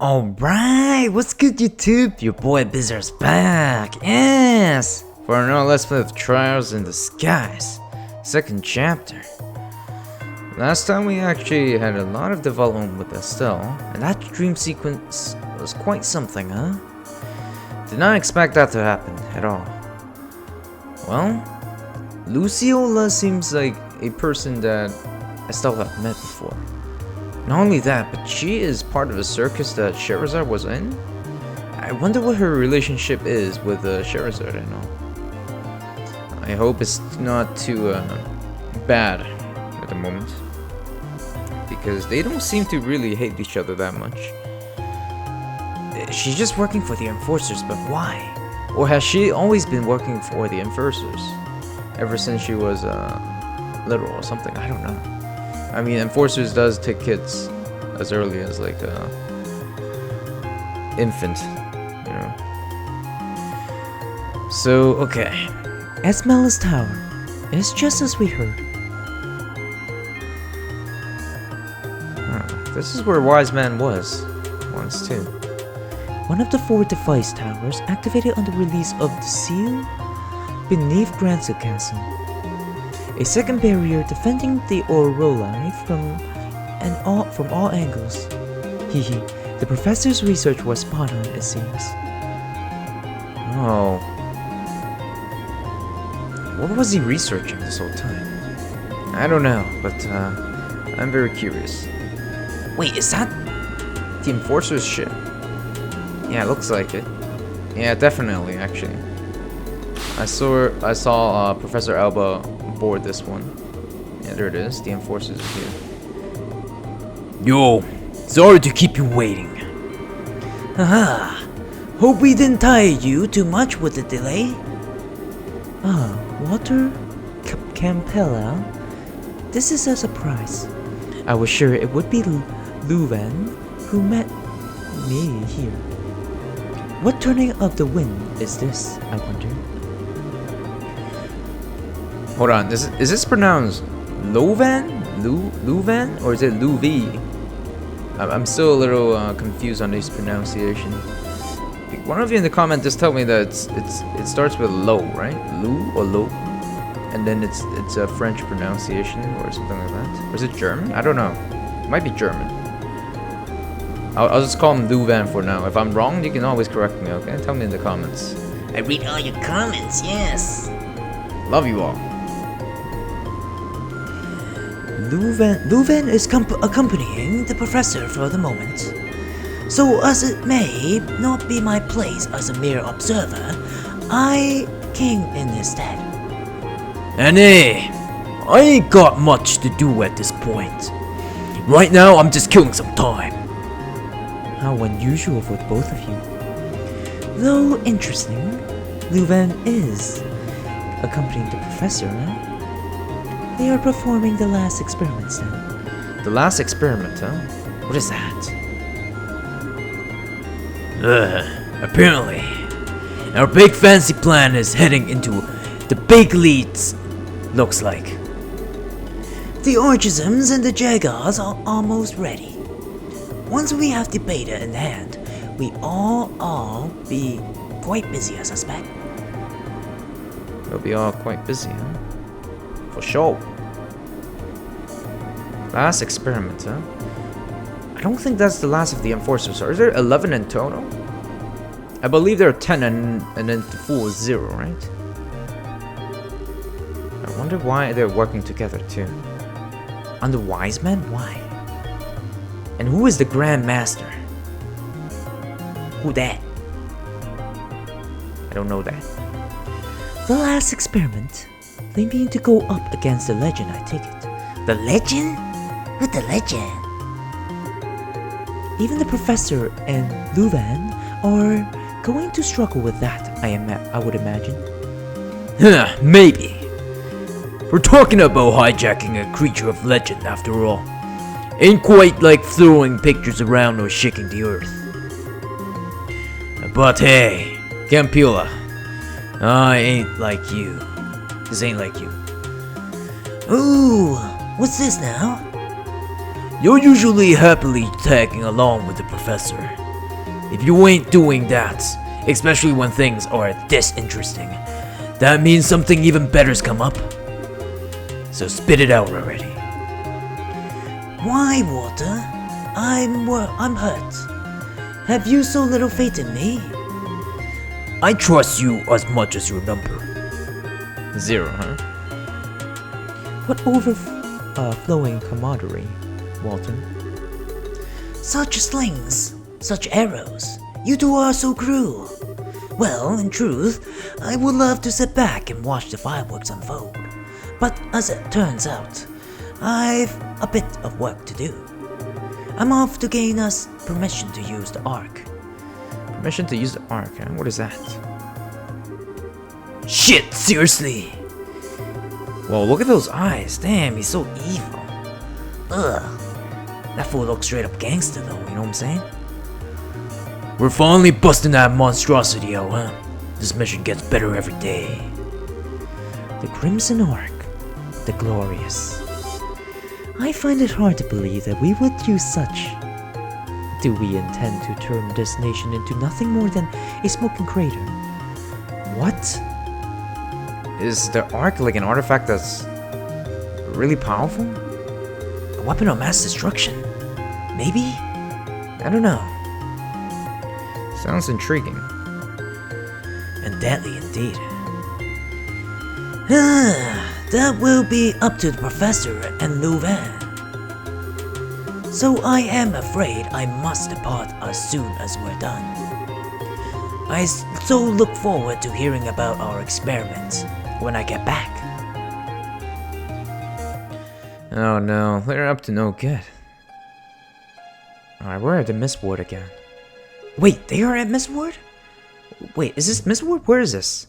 Alright, what's good YouTube? Your boy Bizzer's back, yes! For another Let's Play of Trials in the Skies, second chapter. Last time we actually had a lot of development with Estelle, and that dream sequence was quite something, huh? Did not expect that to happen at all. Well, Luciola seems like a person that Estelle had met before. Not only that, but she is part of a circus that Sherazade was in. I wonder what her relationship is with Sherazade and all. I hope it's not too bad at the moment, because they don't seem to really hate each other that much. She's just working for the Enforcers, but why? Or has she always been working for the Enforcers ever since she was little or something? I don't know. I mean, Enforcers does take kids as early as like infant, you know. So, okay. Esmeralda's Tower is just as we heard. This is where Wise Man was once too. One of the 4 device towers activated on the release of the seal beneath Granza Castle. A second barrier defending the Aurora from all angles. Hehe, the professor's research was spot on, it seems. Oh. What was he researching this whole time? I don't know, but I'm very curious. Wait, is that the Enforcer's ship? Yeah, it looks like it. Yeah, definitely, actually. I saw Professor Alba board this one. Yeah, there it is. The Enforcers is here. Yo, sorry to keep you waiting. Haha. Hope we didn't tire you too much with the delay. Walter Campella. This is a surprise. I was sure it would be Louvain who met me here. What turning of the wind is this, I wonder? Hold on, is this pronounced Louvain? Louvain? Or is it Louvi? I'm still a little confused on this pronunciation. One of you in the comment just tell me that it starts with Lo, right? Lou or Lo? And then it's a French pronunciation or something like that. Or is it German? I don't know. It might be German. I'll just call him Louvain for now. If I'm wrong, you can always correct me, okay? Tell me in the comments. I read all your comments, yes. Love you all. Louvain is accompanying the professor for the moment. So, as it may not be my place as a mere observer, I came in his stead. And I ain't got much to do at this point. Right now, I'm just killing some time. How unusual for both of you. Though interesting, Louvain is accompanying the professor, huh? They are performing the last experiments then. The last experiment, huh? What is that? Apparently, our big fancy plan is heading into the big leads, looks like. The Orchisms and the Jaguars are almost ready. Once we have the beta in hand, we all be quite busy, I suspect. We'll be all quite busy, huh? For sure. Last experiment, huh? I don't think that's the last of the Enforcers. Are there 11 in total? I believe there are 10 and then 4 is 0, right? I wonder why they're working together too. Under Wise Man? Why? And who is the Grand Master? Who that? I don't know that. The last experiment. They mean to go up against the legend, I take it. The legend? Who's the legend? Even the professor and Louvain are going to struggle with that, I would imagine. Maybe. We're talking about hijacking a creature of legend after all. Ain't quite like throwing pictures around or shaking the earth. But hey, Campula, I ain't like you. This ain't like you. Ooh, what's this now? You're usually happily tagging along with the professor. If you ain't doing that, especially when things are this interesting, that means something even better's come up. So spit it out already. Why, Walter? I'm hurt. Have you so little faith in me? I trust you as much as your number. 0, huh? What overflowing camaraderie, Walton. Such slings, such arrows. You two are so cruel. Well, in truth, I would love to sit back and watch the fireworks unfold. But as it turns out, I've a bit of work to do. I'm off to gain us permission to use the Ark. Permission to use the Ark, huh? What is that? Shit, seriously? Whoa, look at those eyes. Damn, he's so evil. Ugh. That fool looks straight up gangster though, you know what I'm saying? We're finally busting that monstrosity out, huh? This mission gets better every day. The Crimson Ark. The Glorious. I find it hard to believe that we would use such. Do we intend to turn this nation into nothing more than a smoking crater? What? Is the Ark like an artifact that's really powerful? A weapon of mass destruction? Maybe? I don't know. Sounds intriguing. And deadly indeed. That will be up to the professor and Louvain. So I am afraid I must depart as soon as we're done. I so look forward to hearing about our experiments when I get back. Oh no, they're up to no good. Alright, we're at the Miss Ward again. Wait, they are at Miss Ward? Wait, is this Miss Ward? Where is this?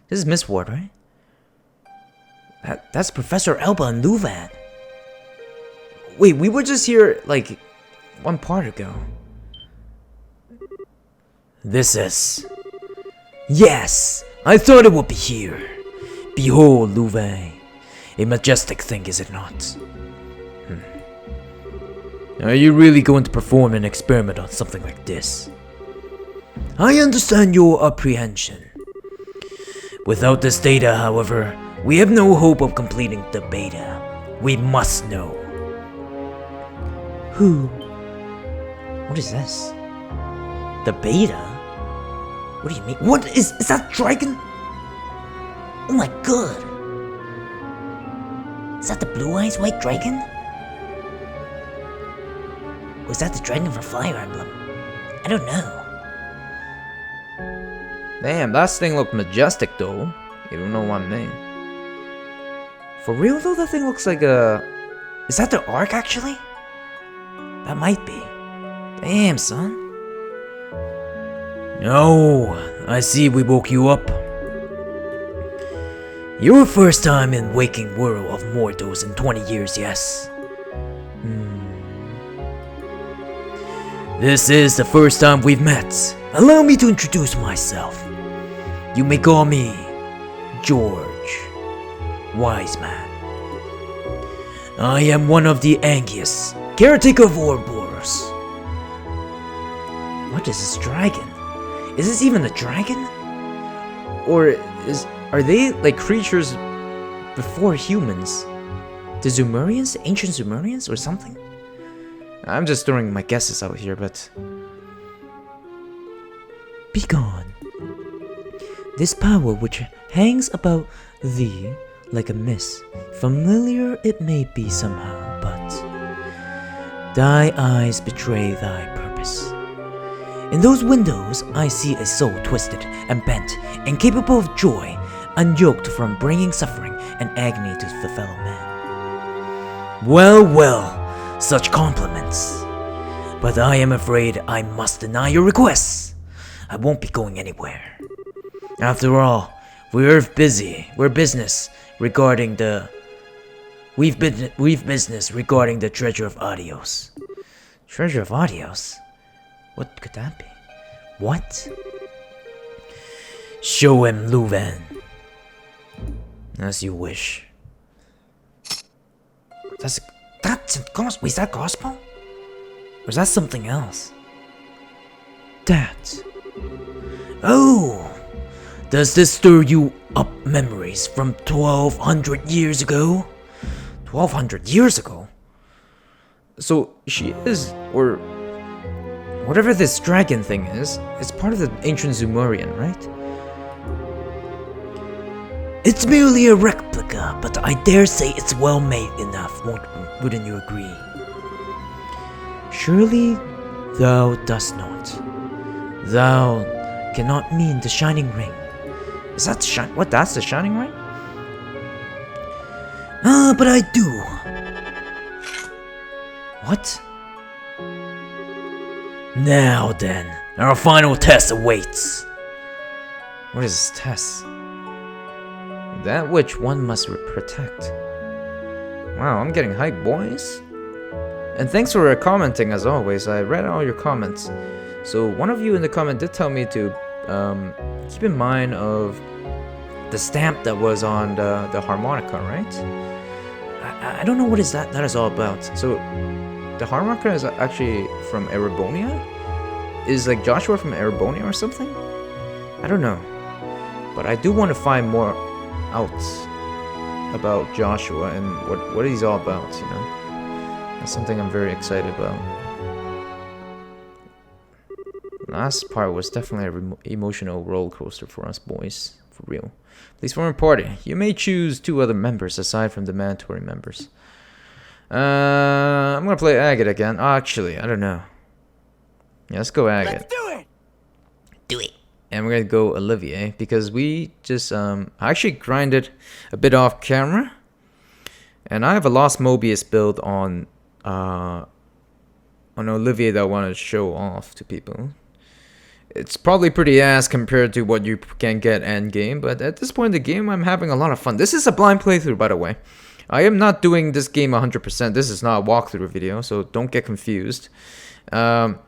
This is Miss Ward, right? That's Professor Elba and Louvain. Wait, we were just here, like, one part ago. This is... Yes! I thought it would be here. Behold, Louvain. A majestic thing, is it not? Are you really going to perform an experiment on something like this? I understand your apprehension. Without this data, however, we have no hope of completing the beta. We must know. Who? What is this? The beta? What do you mean? What is that dragon? Oh my god! Is that the blue eyes white dragon? Or is that the dragon from Fire Emblem? I don't know. Damn, that thing looked majestic though. You don't know what I mean. For real though, that thing looks like a... Is that the Ark actually? That might be. Damn, son. No, I see we woke you up. Your first time in waking world of mortals in 20 years, yes? This is the first time we've met. Allow me to introduce myself. You may call me George, Wise Man. I am one of the Angius, caretaker of Ouroboros. What is this dragon? Is this even a dragon? Or are they like creatures before humans? The Sumerians? Ancient Sumerians or something? I'm just throwing my guesses out here, but... Begone. This power which hangs about thee like a mist, familiar it may be somehow, but thy eyes betray thy purpose. In those windows I see a soul twisted and bent, incapable of joy, unyoked from bringing suffering and agony to the fellow man. Well, well, such compliments. But I am afraid I must deny your requests. I won't be going anywhere. After all, we're business regarding the... We've business regarding the treasure of Adios. Treasure of Adios? What could that be? What? Show him, Louvain. As you wish. That's gospel? Wait, is that gospel? Or is that something else? that? Oh, does this stir you up memories from 1200 years ago? 1200 years ago? So she is, or whatever this dragon thing is, it's part of the ancient Sumerian, right? It's merely a replica, but I dare say it's well made enough, wouldn't you agree? Surely thou dost not. Thou cannot mean the shining ring. Is that that's the shining ring? But I do. What? Now then, our final test awaits. What is this test? That which one must protect. Wow, I'm getting hyped, boys. And thanks for commenting as always. I read all your comments. So one of you in the comment did tell me to keep in mind of the stamp that was on the harmonica, right? I don't know what is that is all about. So the harmonica is actually from Erebonia? Is like Joshua from Erebonia or something? I don't know. But I do want to find more out about Joshua and what he's all about, you know? That's something I'm very excited about. Last part was definitely an emotional roller coaster for us boys, for real. Please form a party. You may choose 2 other members aside from the mandatory members. I'm gonna play Agate again. Actually, I don't know. Yeah, let's go Agate. Let's do it! Do it. And we're gonna go Olivier because we just actually grinded a bit off camera. And I have a Lost Mobius build on Olivier that I want to show off to people. It's probably pretty ass compared to what you can get end game, but at this point in the game, I'm having a lot of fun. This is a blind playthrough, by the way. I am not doing this game 100%. This is not a walkthrough video, so don't get confused. I'm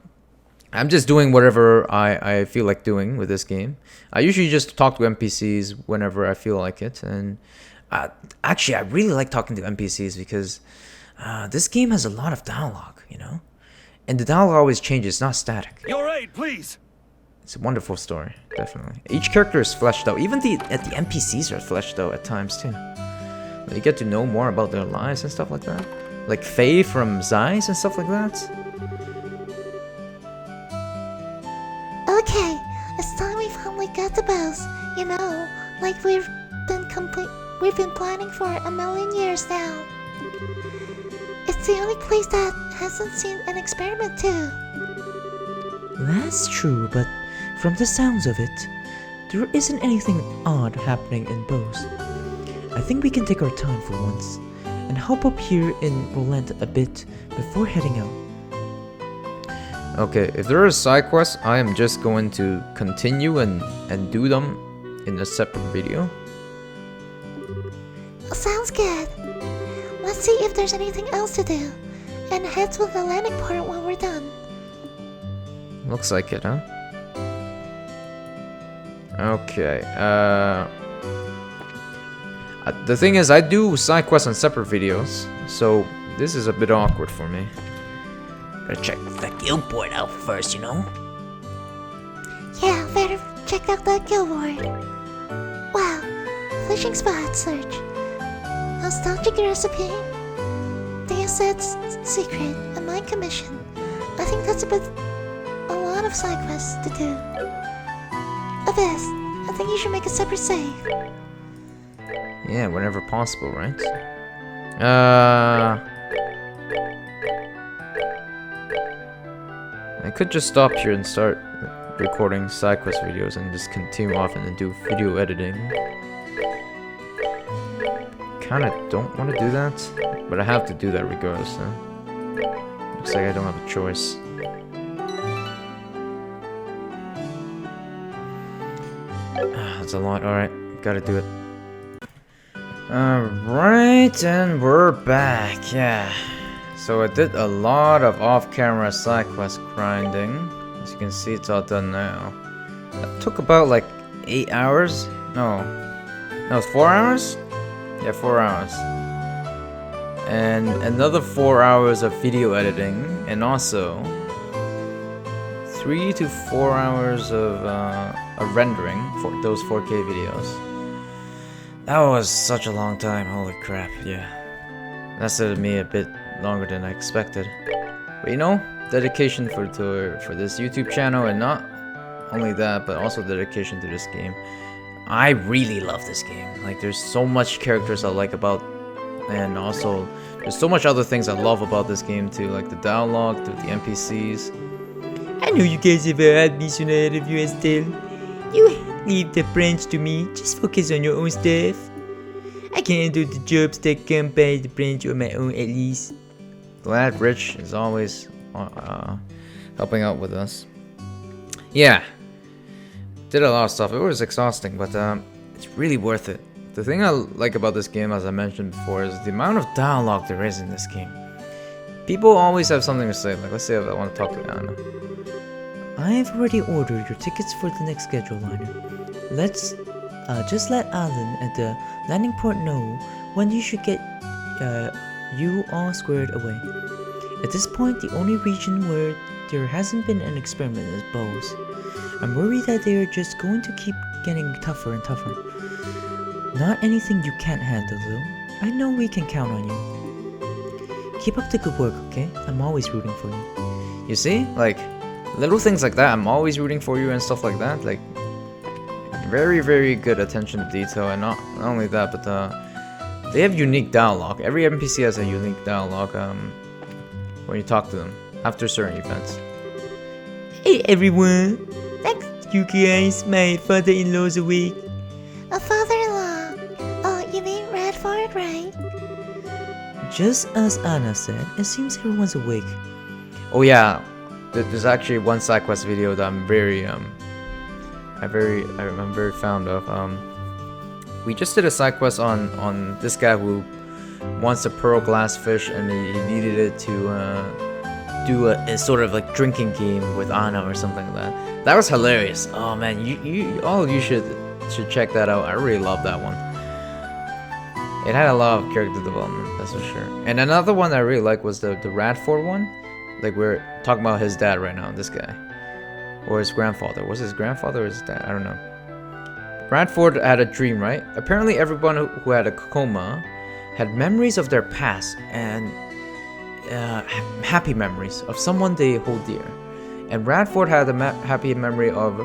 just doing whatever I feel like doing with this game. I usually just talk to NPCs whenever I feel like it, and actually, I really like talking to NPCs because this game has a lot of dialogue, you know? And the dialogue always changes, it's not static. Your aid, please! It's a wonderful story, definitely. Each character is fleshed out. Even the NPCs are fleshed out at times too. You get to know more about their lives and stuff like that. Like Faye from Zeiss and stuff like that. Okay, it's time we finally got the boss. You know, like we've been planning for a million years now. It's the only place that hasn't seen an experiment too. That's true, but from the sounds of it, there isn't anything odd happening in Bose. I think we can take our time for once and help up here in Roland a bit before heading out. Okay, if there are side quests, I am just going to continue and do them in a separate video. Sounds good. Let's see if there's anything else to do, and head to the landing part when we're done. Looks like it, huh? Okay, the thing is, I do side quests on separate videos, so this is a bit awkward for me. Gotta check the guild board out first, you know? Yeah, better check out that guild board. Wow, fishing spot search. Nostalgic recipe. Deus secret. A mine commission. I think that's a lot of side quests to do. Abyss, I think you should make a separate save. Yeah, whenever possible, right? I could just stop here and start recording side quest videos and just continue off and then do video editing. Kinda don't want to do that, but I have to do that regardless, huh? Looks like I don't have a choice. That's a lot, alright, gotta do it. Alright, and we're back, yeah. So I did a lot of off-camera side quest grinding. As you can see, it's all done now. That took about like 8 hours? No, it's 4 hours? Yeah, 4 hours. And another 4 hours of video editing, and also 3 to 4 hours of rendering for those 4K videos. That was such a long time, holy crap, yeah. That set me a bit longer than I expected. But you know, dedication for this YouTube channel, and not only that, but also dedication to this game. I really love this game. Like, there's so much characters I like about, and also there's so much other things I love about this game too, like the dialogue, the NPCs. I know you guys have had me sooner ahead of you, Estelle. You leave the branch to me. Just focus on your own stuff. I can handle the jobs that come by the branch on my own at least. Glad Rich is always helping out with us. Yeah, did a lot of stuff. It was exhausting, but it's really worth it. The thing I like about this game, as I mentioned before, is the amount of dialogue there is in this game. People always have something to say. Like, let's say if I want to talk to Anna. I've already ordered your tickets for the next schedule liner. Let's just let Alan at the landing port know when you should get you all squared away. At this point, the only region where there hasn't been an experiment is Bose. I'm worried that they are just going to keep getting tougher and tougher. Not anything you can't handle, though. I know we can count on you. Keep up the good work, okay? I'm always rooting for you. You see, like little things like that. I'm always rooting for you and stuff like that. Like very, very good attention to detail, and not only that, but they have unique dialogue. Every NPC has a unique dialogue when you talk to them after certain events. Hey everyone! Thanks you guys, my father-in-law's awake. A father-in-law. Oh, you mean Radford, right? Just as Anna said, it seems everyone's awake. Oh yeah, there's actually one side quest video that I'm very fond of. We just did a side quest on this guy who wants a pearl glass fish, and he needed it to do a sort of like drinking game with Anna or something like that. That was hilarious. Oh man, you should check that out. I really love that one. It had a lot of character development, that's for sure. And another one I really like was the Radford one. Like, we're talking about his dad right now, this guy. Or his grandfather. Was his grandfather or his dad? I don't know. Radford had a dream, right? Apparently everyone who had a coma had memories of their past, and happy memories of someone they hold dear. And Radford had a happy memory of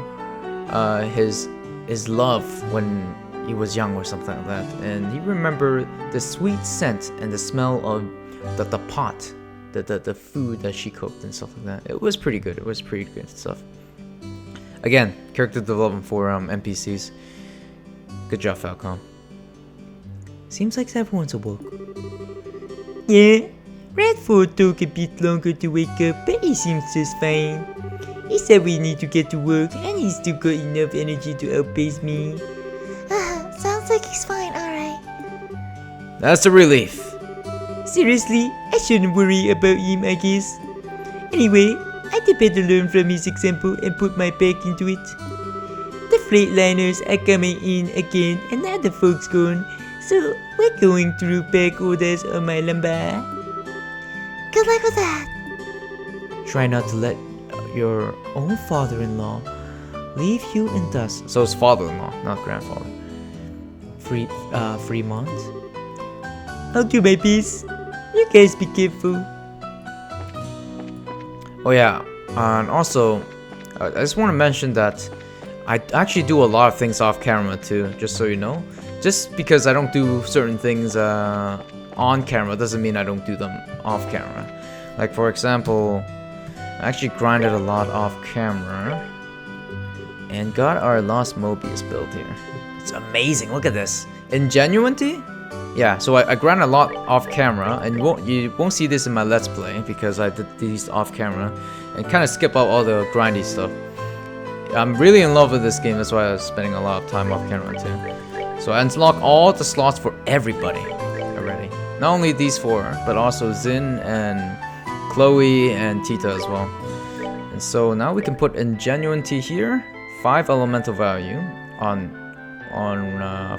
his love when he was young or something like that. And he remembered the sweet scent and the smell of the pot, the food that she cooked and stuff like that. It was pretty good. It was pretty good stuff. Again, character development for NPCs. Good job, Falcon. Seems like everyone's awoke. Yeah, Radford took a bit longer to wake up, but he seems just fine. He said we need to get to work, and he's still got enough energy to outpace me. Sounds like he's fine, alright. That's a relief. Seriously, I shouldn't worry about him, I guess. Anyway, I'd better learn from his example and put my back into it. The freightliners are coming in again, and now the folks gone, so we're going through back orders on my lumbar. Good luck with that. Try not to let your own father-in-law leave you in dust. So it's father-in-law, not grandfather. Fremont. I'll do my best. You guys be careful. Oh yeah, and also, I just want to mention that I actually do a lot of things off camera too, just so you know. Just because I don't do certain things on camera doesn't mean I don't do them off camera. Like, for example, I actually grinded a lot off camera and got our Lost Mobius build here. It's amazing, look at this. Ingenuity? Yeah, so I grind a lot off camera, and you won't see this in my Let's Play because I did these off camera and kind of skip out all the grindy stuff. I'm really in love with this game, that's why I was spending a lot of time off camera too. So I unlock all the slots for everybody already. Not only these four, but also Zin and Chloe and Tita as well. And so now we can put Ingenuity here, 5 elemental value on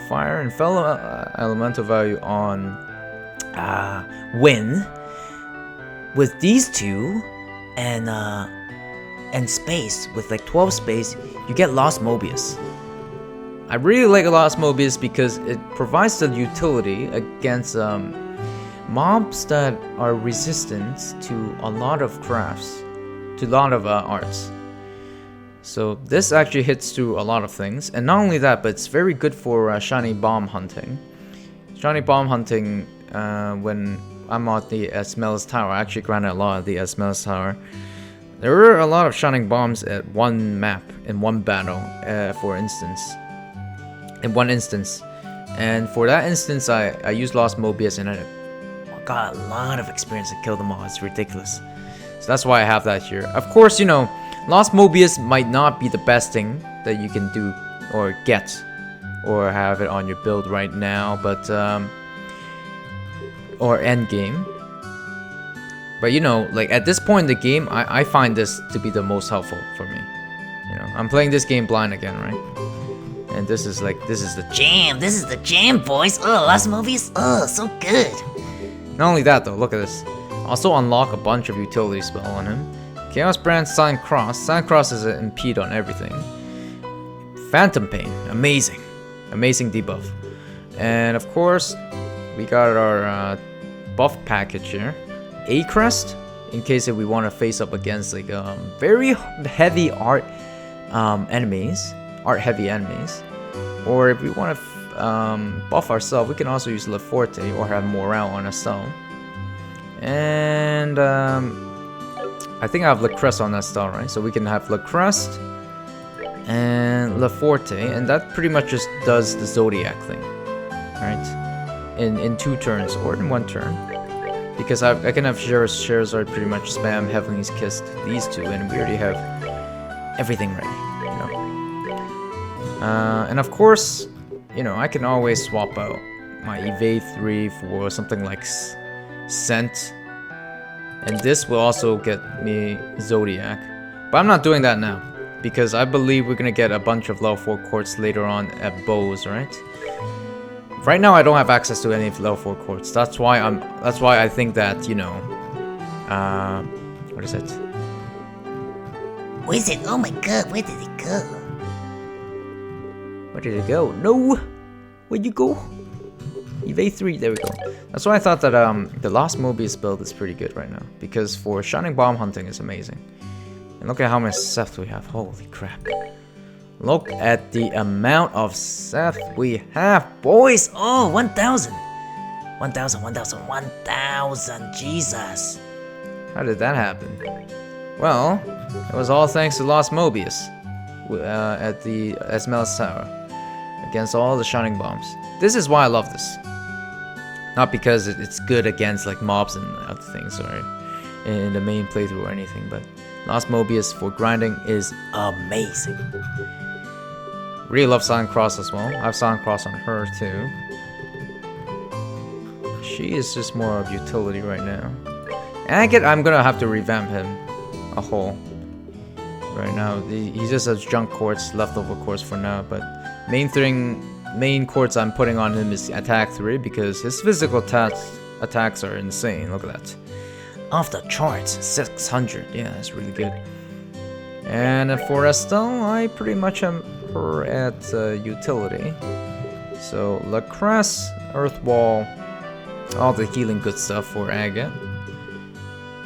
fire, and fellow elemental value on wind. With these two, and and space, with like 12 space, you get Lost Mobius. I really like Lost Mobius because it provides the utility against mobs that are resistant to a lot of crafts, to a lot of arts. So this actually hits through a lot of things, and not only that, but it's very good for shiny bomb hunting. Shiny bomb hunting, when I'm at the Esmel's Tower, I actually grinded a lot at the Esmel's Tower. There were a lot of shining bombs at one map, in one battle, for instance. In one instance. And for that instance, I used Lost Mobius and I got a lot of experience to kill them all. It's ridiculous. So that's why I have that here. Of course, you know, Lost Mobius might not be the best thing that you can do or get or have it on your build right now, but or end game. But you know, like at this point in the game, I find this to be the most helpful for me. You know, I'm playing this game blind again, right? And this is the Jam, this is the jam, boys. Oh, Lost Mobius. Oh, so good. Not only that though, look at this. Also unlock a bunch of utility spell on him. Chaos Brand, Sign Cross. Sign Cross is an impede on everything. Phantom Pain, amazing. Amazing debuff. And of course, we got our buff package here. A Crest, in case if we want to face up against like very heavy art enemies. Art heavy enemies, or if we want to buff ourselves, we can also use Le Forte or have Morale on ourselves. And I think I have Le Crest on that style, right? So we can have Le Crest and Le Forte, and that pretty much just does the Zodiac thing, right? In 2 turns or in 1 turn, because I can have Charizard pretty much spam Heavenly's Kiss these 2, and we already have everything ready. And of course, you know, I can always swap out my Evade 3 for something like Scent. And this will also get me Zodiac. But I'm not doing that now, because I believe we're gonna get a bunch of level 4 quartz later on at bows, right? Right now I don't have access to any level 4 quartz. That's why I think that, you know, what is it? Where's it? Oh my god, where did it go? Where did it go? No! Where'd you go? Evade 3, there we go. That's why I thought that the Lost Mobius build is pretty good right now. Because for Shining Bomb hunting is amazing. And look at how much Seth we have. Holy crap. Look at the amount of Seth we have, boys! Oh, 1,000! 1,000, Jesus! How did that happen? Well, it was all thanks to Lost Mobius at the Esmel's Tower. Against all the Shining Bombs. This is why I love this. Not because it's good against like mobs and other things or in the main playthrough or anything, but Lost Mobius for grinding is amazing. Really love Silent Cross as well. I have Silent Cross on her too. She is just more of utility right now. And I'm gonna have to revamp him a whole. Right now, he just has junk quartz, leftover quartz for now, but main quartz I'm putting on him is attack 3 because his physical attacks are insane. Look at that. Off the charts, 600. Yeah, that's really good. And for Estelle, I pretty much have her at utility. So Lacrasse, Earth Wall, all the healing good stuff for Agate.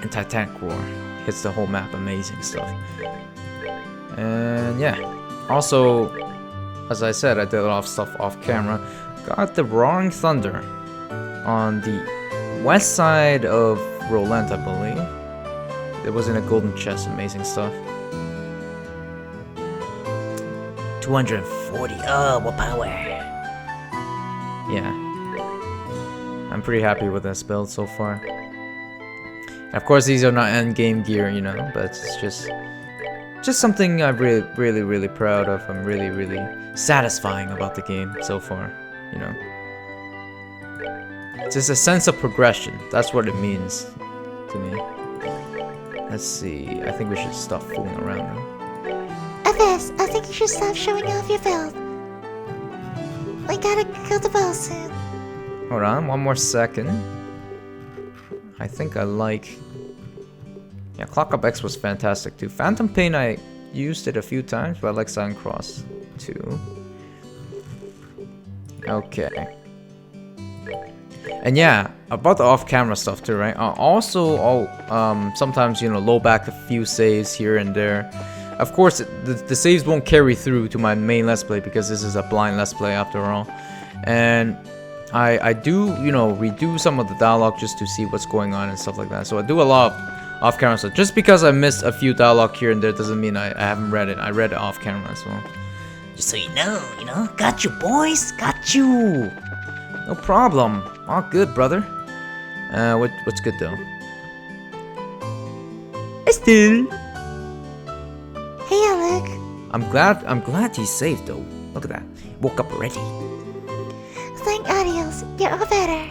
And Titanic Roar hits the whole map, amazing stuff. And yeah, also, as I said, I did a lot of stuff off camera. Got the Roaring Thunder on the west side of Roland, I believe. It was in a golden chest, amazing stuff. 240, oh, what power. Yeah. I'm pretty happy with this build so far. Of course, these are not end game gear, you know, but it's just something I'm really proud of. I'm really satisfying about the game so far, you know. It's just a sense of progression. That's what it means to me. Let's see. I think we should stop fooling around now. Avis, I think you should stop showing off your build. We gotta kill the boss soon. Hold on, one more second. I think I like Yeah, Clock Up X was fantastic too. Phantom Pain, I used it a few times, but I like Silent Cross too. Okay. And yeah, about the off-camera stuff too, right? Also, I'll sometimes, you know, load back a few saves here and there. Of course, the saves won't carry through to my main Let's Play because this is a blind Let's Play after all. And I do, you know, redo some of the dialogue just to see what's going on and stuff like that. So I do a lot of off-camera stuff. Just because I missed a few dialogue here and there doesn't mean I haven't read it. I read it off-camera as well. Just so you know, got you, boys, got you. No problem. All good, brother. What's good though? Estelle! Hey, Alec. I'm glad he's safe though. Look at that. Woke up already. Thank adios. You're all better.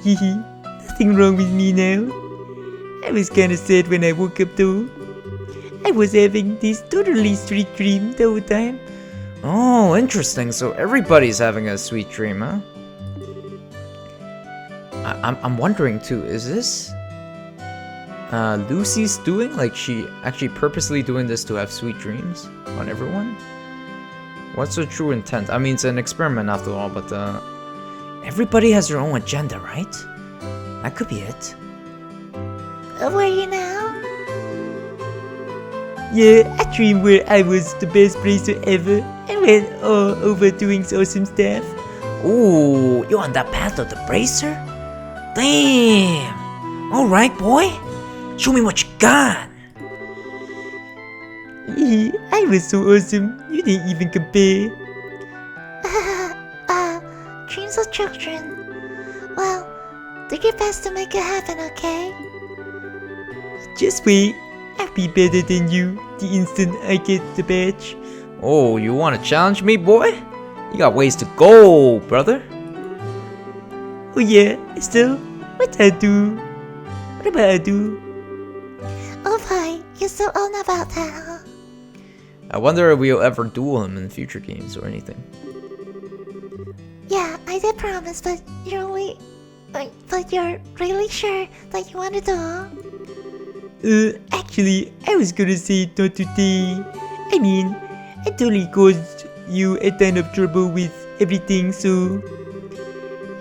Hehe, nothing wrong with me now. I was kinda sad when I woke up though. I was having this totally sweet dream the whole time. Oh, interesting. So everybody's having a sweet dream, huh? I'm wondering too, is this Lucy's doing? Like she actually purposely doing this to have sweet dreams on everyone? What's the true intent? I mean, it's an experiment after all, but everybody has their own agenda, right? That could be it. Where are you now? Yeah, I dreamed where I was the best bracer ever and went all over doing awesome stuff. Ooh, you're on that path of the bracer? Damn! Alright, boy. Show me what you got. I was so awesome, you didn't even compare. Dreams of children. Well, do your best to make it happen, okay? Just wait, I'll be better than you the instant I get the badge. Oh, you want to challenge me, boy? You got ways to go, brother. Oh yeah, Estelle, what I do? What about I do? Oh boy, you still all know about that, huh? I wonder if we'll ever duel him in future games or anything. Yeah, I did promise, but you're only... But you're really sure that you want to do? Actually, I was gonna say not today. I mean, I totally caused you a ton of trouble with everything, so...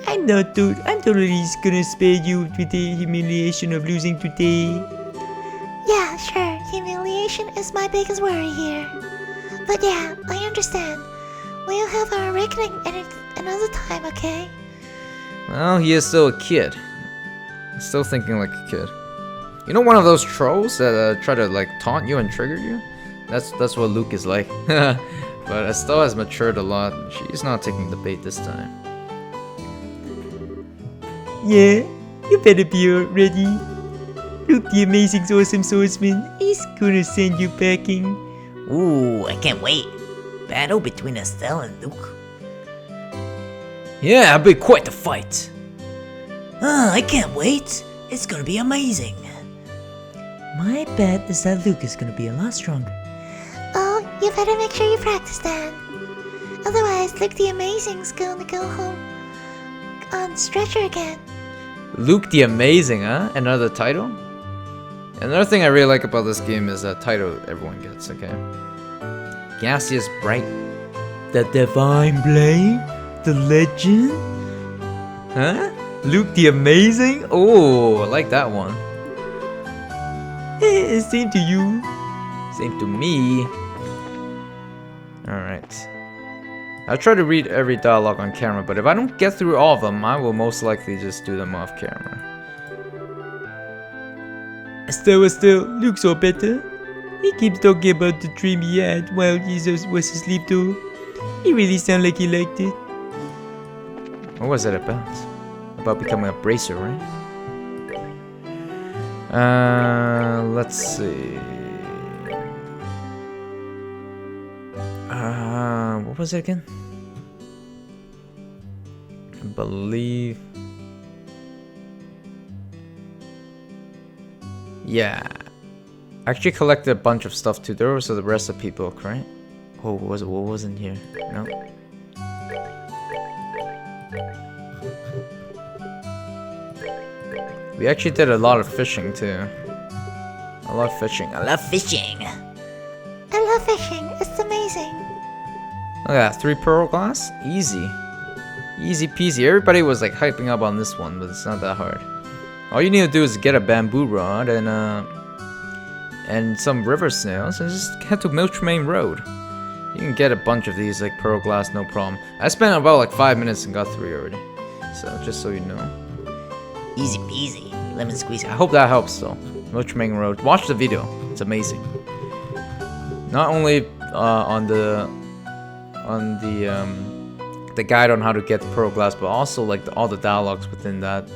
I'm totally just gonna spare you with the humiliation of losing today. Yeah, sure, humiliation is my biggest worry here. But yeah, I understand. We'll have our reckoning another time, okay? Well, he is still a kid. Still thinking like a kid. You know, one of those trolls that try to like taunt you and trigger you? That's what Luke is like. But Estelle has matured a lot. She's not taking the bait this time. Yeah, you better be ready. Luke the amazing awesome swordsman is gonna send you packing. Ooh, I can't wait. Battle between Estelle and Luke. Yeah, it'll be quite the fight. I can't wait. It's gonna be amazing. My bet is that Luke is gonna be a lot stronger. Oh, you better make sure you practice that. Otherwise, Luke the Amazing's gonna go home on stretcher again. Luke the Amazing, huh? Another title? Another thing I really like about this game is that title everyone gets, okay? Gaseous Bright. The Divine Blade? The Legend? Huh? Luke the Amazing? Oh, I like that one. Same to you. Same to me. Alright. I'll try to read every dialogue on camera, but if I don't get through all of them, I will most likely just do them off camera. Estelle, Luke's all better. He keeps talking about the dream he had while he was asleep though. He really sounded like he liked it. What was it about? About becoming a bracer, right? Let's see. What was it again? I believe. Yeah. I actually collected a bunch of stuff too. There was the recipe book, right? Oh, what was in here? No. We actually did a lot of fishing too. I love fishing. I love fishing. I love fishing. It's amazing. Look at that, 3 pearl glass? Easy. Easy peasy. Everybody was like hyping up on this one, but it's not that hard. All you need to do is get a bamboo rod and some river snails and just head to Milchmain Road. You can get a bunch of these like pearl glass, no problem. I spent about like 5 minutes and got 3 already. So just so you know. Easy peasy. Lemon squeezer. I hope that helps though. Milchmain Road. Watch the video. It's amazing. Not only on the guide on how to get the pearl glass, but also like all the dialogues within that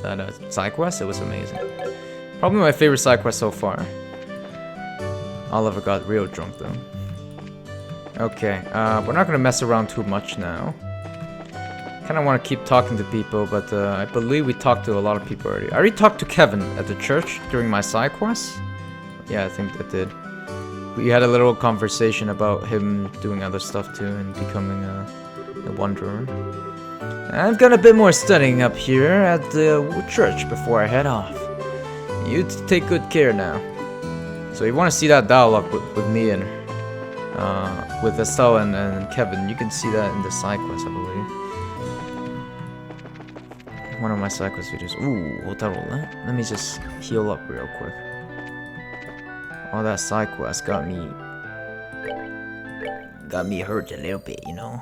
side quest. It was amazing. Probably my favorite side quest so far. Oliver got real drunk though. Okay, we're not gonna mess around too much now. Kind of want to keep talking to people, but I believe we talked to a lot of people already. I already talked to Kevin at the church during my side quest. Yeah, I think I did. We had a little conversation about him doing other stuff too and becoming a wanderer. I've got a bit more studying up here at the church before I head off. You take good care now. So if you want to see that dialogue with me and with Estelle and Kevin, you can see that in the side quest, I believe. One of my side quest videos. Ooh, let me just heal up real quick. All that side quest got me hurt a little bit, you know.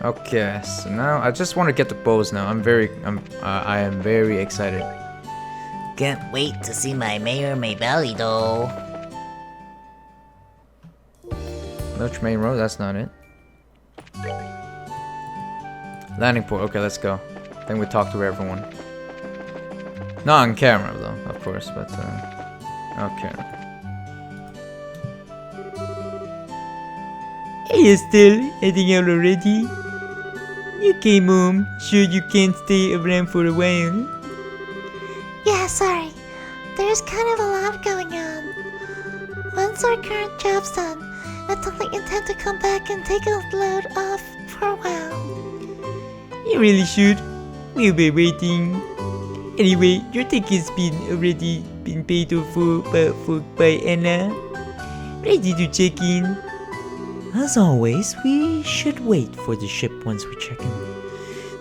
Okay, so now I just want to get the bows now. I am very excited. Can't wait to see my Mayor May Valley though. Milchmain Road, that's not it. Landing port, okay, let's go. Then we talk to everyone. Not on camera though, of course, but okay. Hey Estelle, heading out already? You came home, sure you can't stay around for a while? Yeah, sorry. There's kind of a lot going on. Once our current job's done, I totally intend to come back and take a load off for a while. You really should. We'll be waiting. Anyway, your ticket's already been paid for by Anna. Ready to check in. As always, we should wait for the ship once we check in.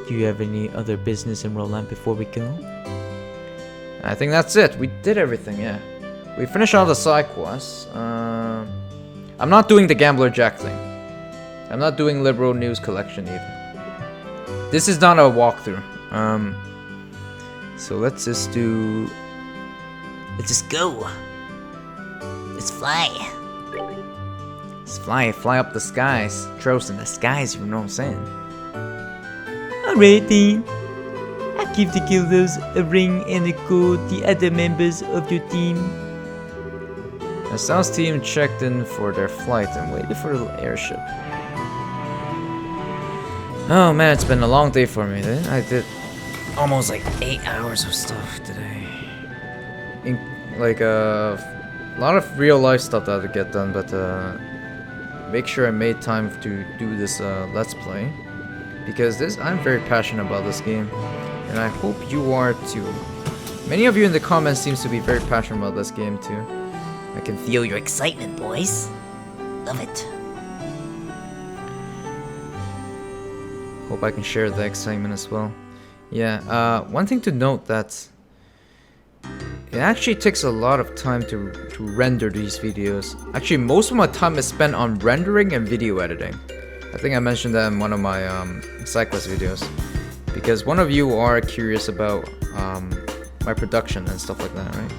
Do you have any other business in Roland before we go? I think that's it. We did everything, yeah. We finished all the side quests. I'm not doing the Gambler Jack thing. I'm not doing Liberal News Collection either. This is not a walkthrough. So let's just do... Let's just go. Let's fly. Let's fly up the skies. Trails in the skies, you know what I'm saying? Alright then. I'll give the guilders a ring and a call the other members of your team. Estelle's team checked in for their flight and waited for the airship. Oh man, it's been a long day for me. I did almost like 8 hours of stuff today. Like a lot of real life stuff that I had to get done, but make sure I made time to do this let's play. Because I'm very passionate about this game. And I hope you are too. Many of you in the comments seems to be very passionate about this game too. I can feel Feel your excitement, boys. Love it. Hope I can share the excitement as well. Yeah, one thing to note that it actually takes a lot of time to render these videos. Actually, most of my time is spent on rendering and video editing. I think I mentioned that in one of my cyclist videos. Because one of you are curious about my production and stuff like that, right?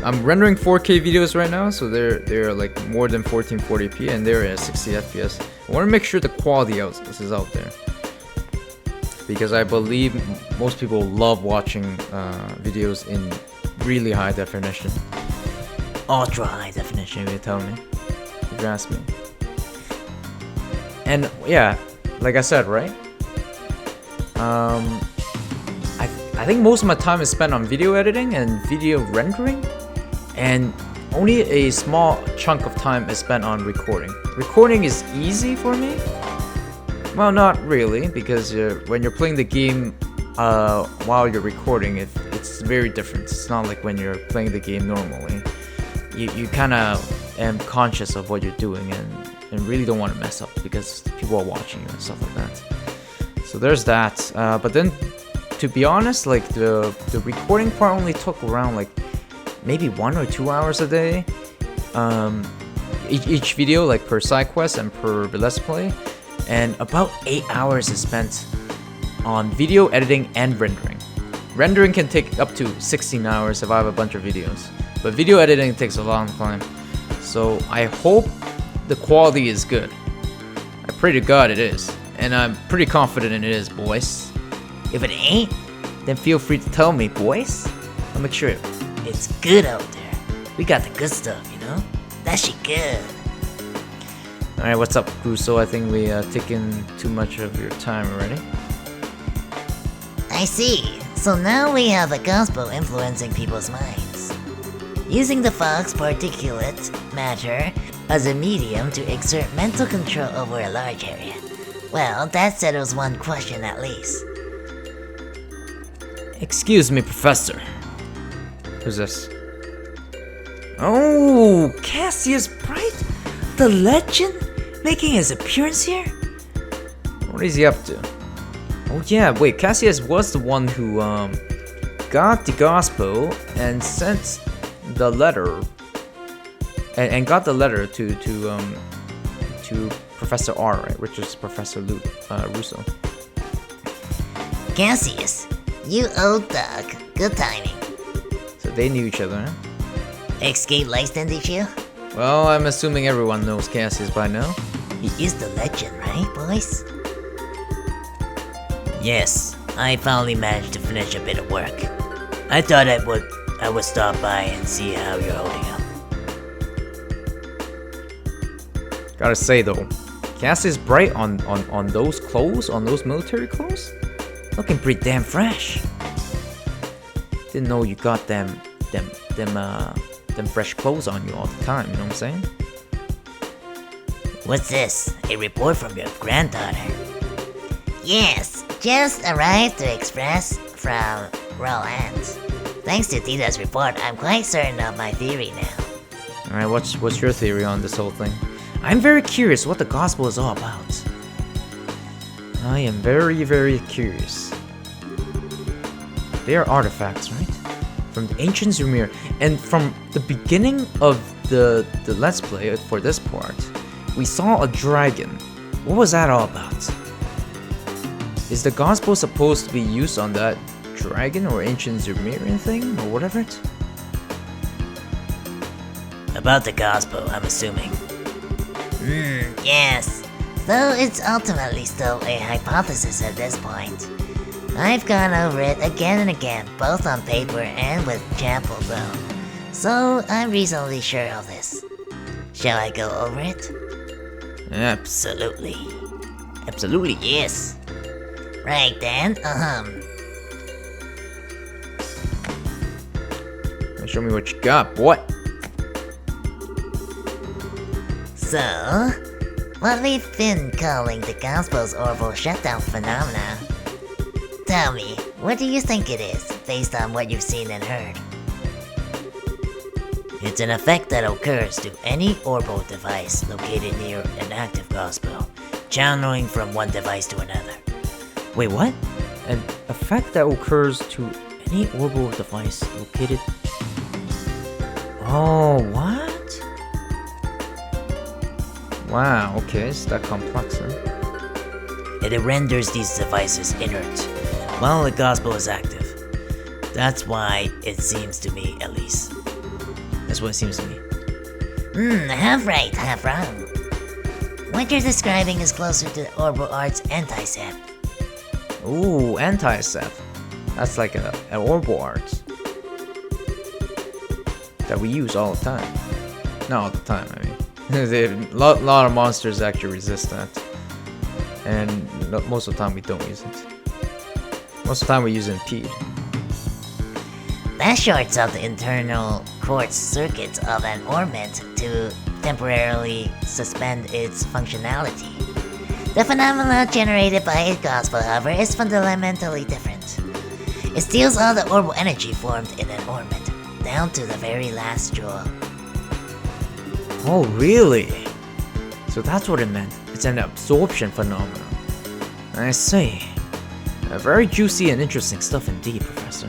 I'm rendering 4K videos right now, so they're like more than 1440p and they're at 60 FPS. I want to make sure the quality is out there. Because I believe most people love watching videos in really high definition. Ultra high definition. Maybe tell me, if you ask me. And yeah, like I said, right? I think most of my time is spent on video editing and video rendering, and only a small chunk of time is spent on recording. Recording is easy for me. Well, not really, because when you're playing the game while you're recording, it's very different. It's not like when you're playing the game normally. You kind of am conscious of what you're doing and really don't want to mess up because people are watching you and stuff like that. So there's that. But then, to be honest, like the recording part only took around like maybe 1 or 2 hours a day. Each video, like per side quest and per let's play, and about 8 hours is spent on video editing and rendering. Rendering can take up to 16 hours if I have a bunch of videos, but video editing takes a long time. So I hope the quality is good. I pray to God it is, and I'm pretty confident it is, boys. If it ain't, Then feel free to tell me, boys. I'll make sure it's good out there. We got the good stuff, you know? That shit good. Alright, what's up, Crusoe? I think we taken too much of your time already. I see. So now we have a gospel influencing people's minds. Using the fog's particulate matter as a medium to exert mental control over a large area. Well, that settles one question at least. Excuse me, Professor. Who's this? Oh, Cassius Bright? The legend? Making his appearance here? What is he up to? Oh yeah, wait, Cassius was the one who got the gospel and sent the letter and got the letter to Professor R, right? Which is Professor Russo. Cassius, you old dog. Good timing. So they knew each other, huh? Escape license, did you? Well, I'm assuming everyone knows Cassius by now. He is the legend, right, boys? Yes, I finally managed to finish a bit of work. I thought I would stop by and see how you're holding up. Gotta say though, Cassius Bright on those clothes, on those military clothes, looking pretty damn fresh. Didn't know you got them fresh clothes on you all the time. You know what I'm saying? What's this? A report from your granddaughter? Yes, just arrived to express from Roland. Thanks to Tita's report, I'm quite certain of my theory now. Alright, what's your theory on this whole thing? I'm very curious what the gospel is all about. I am very, very curious. They are artifacts, right? From the ancient Zumir, and from the beginning of the Let's Play for this part, we saw a dragon. What was that all about? Is the gospel supposed to be used on that dragon or ancient Zumirian thing or whatever it? About the gospel, I'm assuming. Yes. Though it's ultimately still a hypothesis at this point. I've gone over it again and again, both on paper and with Chapel though. So I'm reasonably sure of this. Shall I go over it? Absolutely. Absolutely, yes. Right then, Show me what you got, boy. So, what we've been calling the Gospel's orbital shutdown phenomena. Tell me, what do you think it is, based on what you've seen and heard? It's an effect that occurs to any orbital device located near an active gospel, channeling from one device to another. Wait, what? An effect that occurs to any orbital device located... Oh, what? Wow, okay, it's that complex, huh? It renders these devices inert while the gospel is active. That's why it seems to me, at least. That's what it seems to me. Half right, half wrong. What you're describing is closer to the orbital art's anti-sept. Ooh, anti-sept. That's like an orbital art that we use all the time. Not all the time, I mean. A lot of monsters actually resist that. And most of the time we don't use it. Most of the time we use impede. That shorts out the internal quartz circuits of an orbit to temporarily suspend its functionality. The phenomena generated by a gospel, however, is fundamentally different. It steals all the orbital energy formed in an orbit, down to the very last jewel. Oh, really? So that's what it meant. It's an absorption phenomenon. I see. Very juicy and interesting stuff indeed, Professor.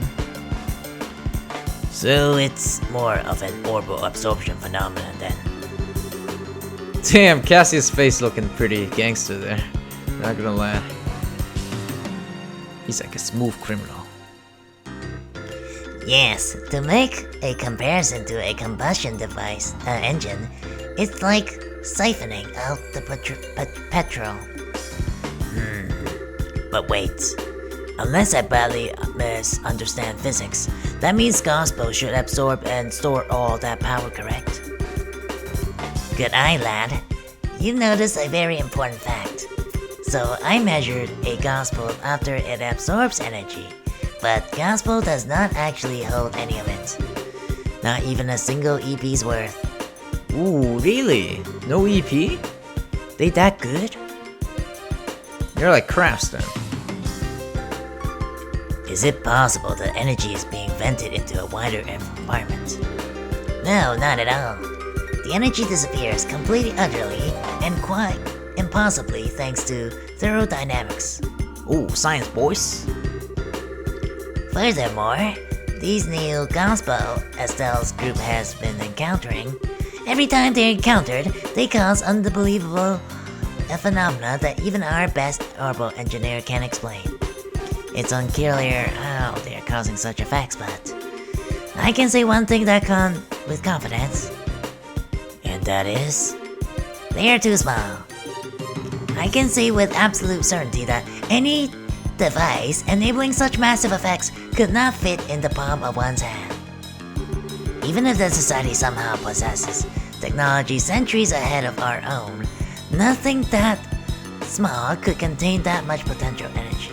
So it's more of an orbital absorption phenomenon then. Damn, Cassius' face looking pretty gangster there. Not gonna lie. He's like a smooth criminal. Yes, to make a comparison to a combustion device engine, it's like siphoning out the petrol. But wait, unless I badly misunderstand physics, that means gospel should absorb and store all that power, correct? Good eye, lad. You noticed a very important fact. So I measured a gospel after it absorbs energy, but gospel does not actually hold any of it. Not even a single EP's worth. Ooh, really? No EP? They that good? You're like crafts then. Is it possible that energy is being vented into a wider environment? No, not at all. The energy disappears completely utterly and quite impossibly thanks to thermodynamics. Ooh, science boys. Furthermore, these new gospel ESTELLE's group has been encountering, every time they're encountered, they cause unbelievable phenomena that even our best orbital engineer can't explain. It's unclear how they're causing such effects, but I can say one thing with confidence, and that is, they are too small. I can say with absolute certainty that any device enabling such massive effects could not fit in the palm of one's hand. Even if the society somehow possesses technology centuries ahead of our own, nothing that small could contain that much potential energy.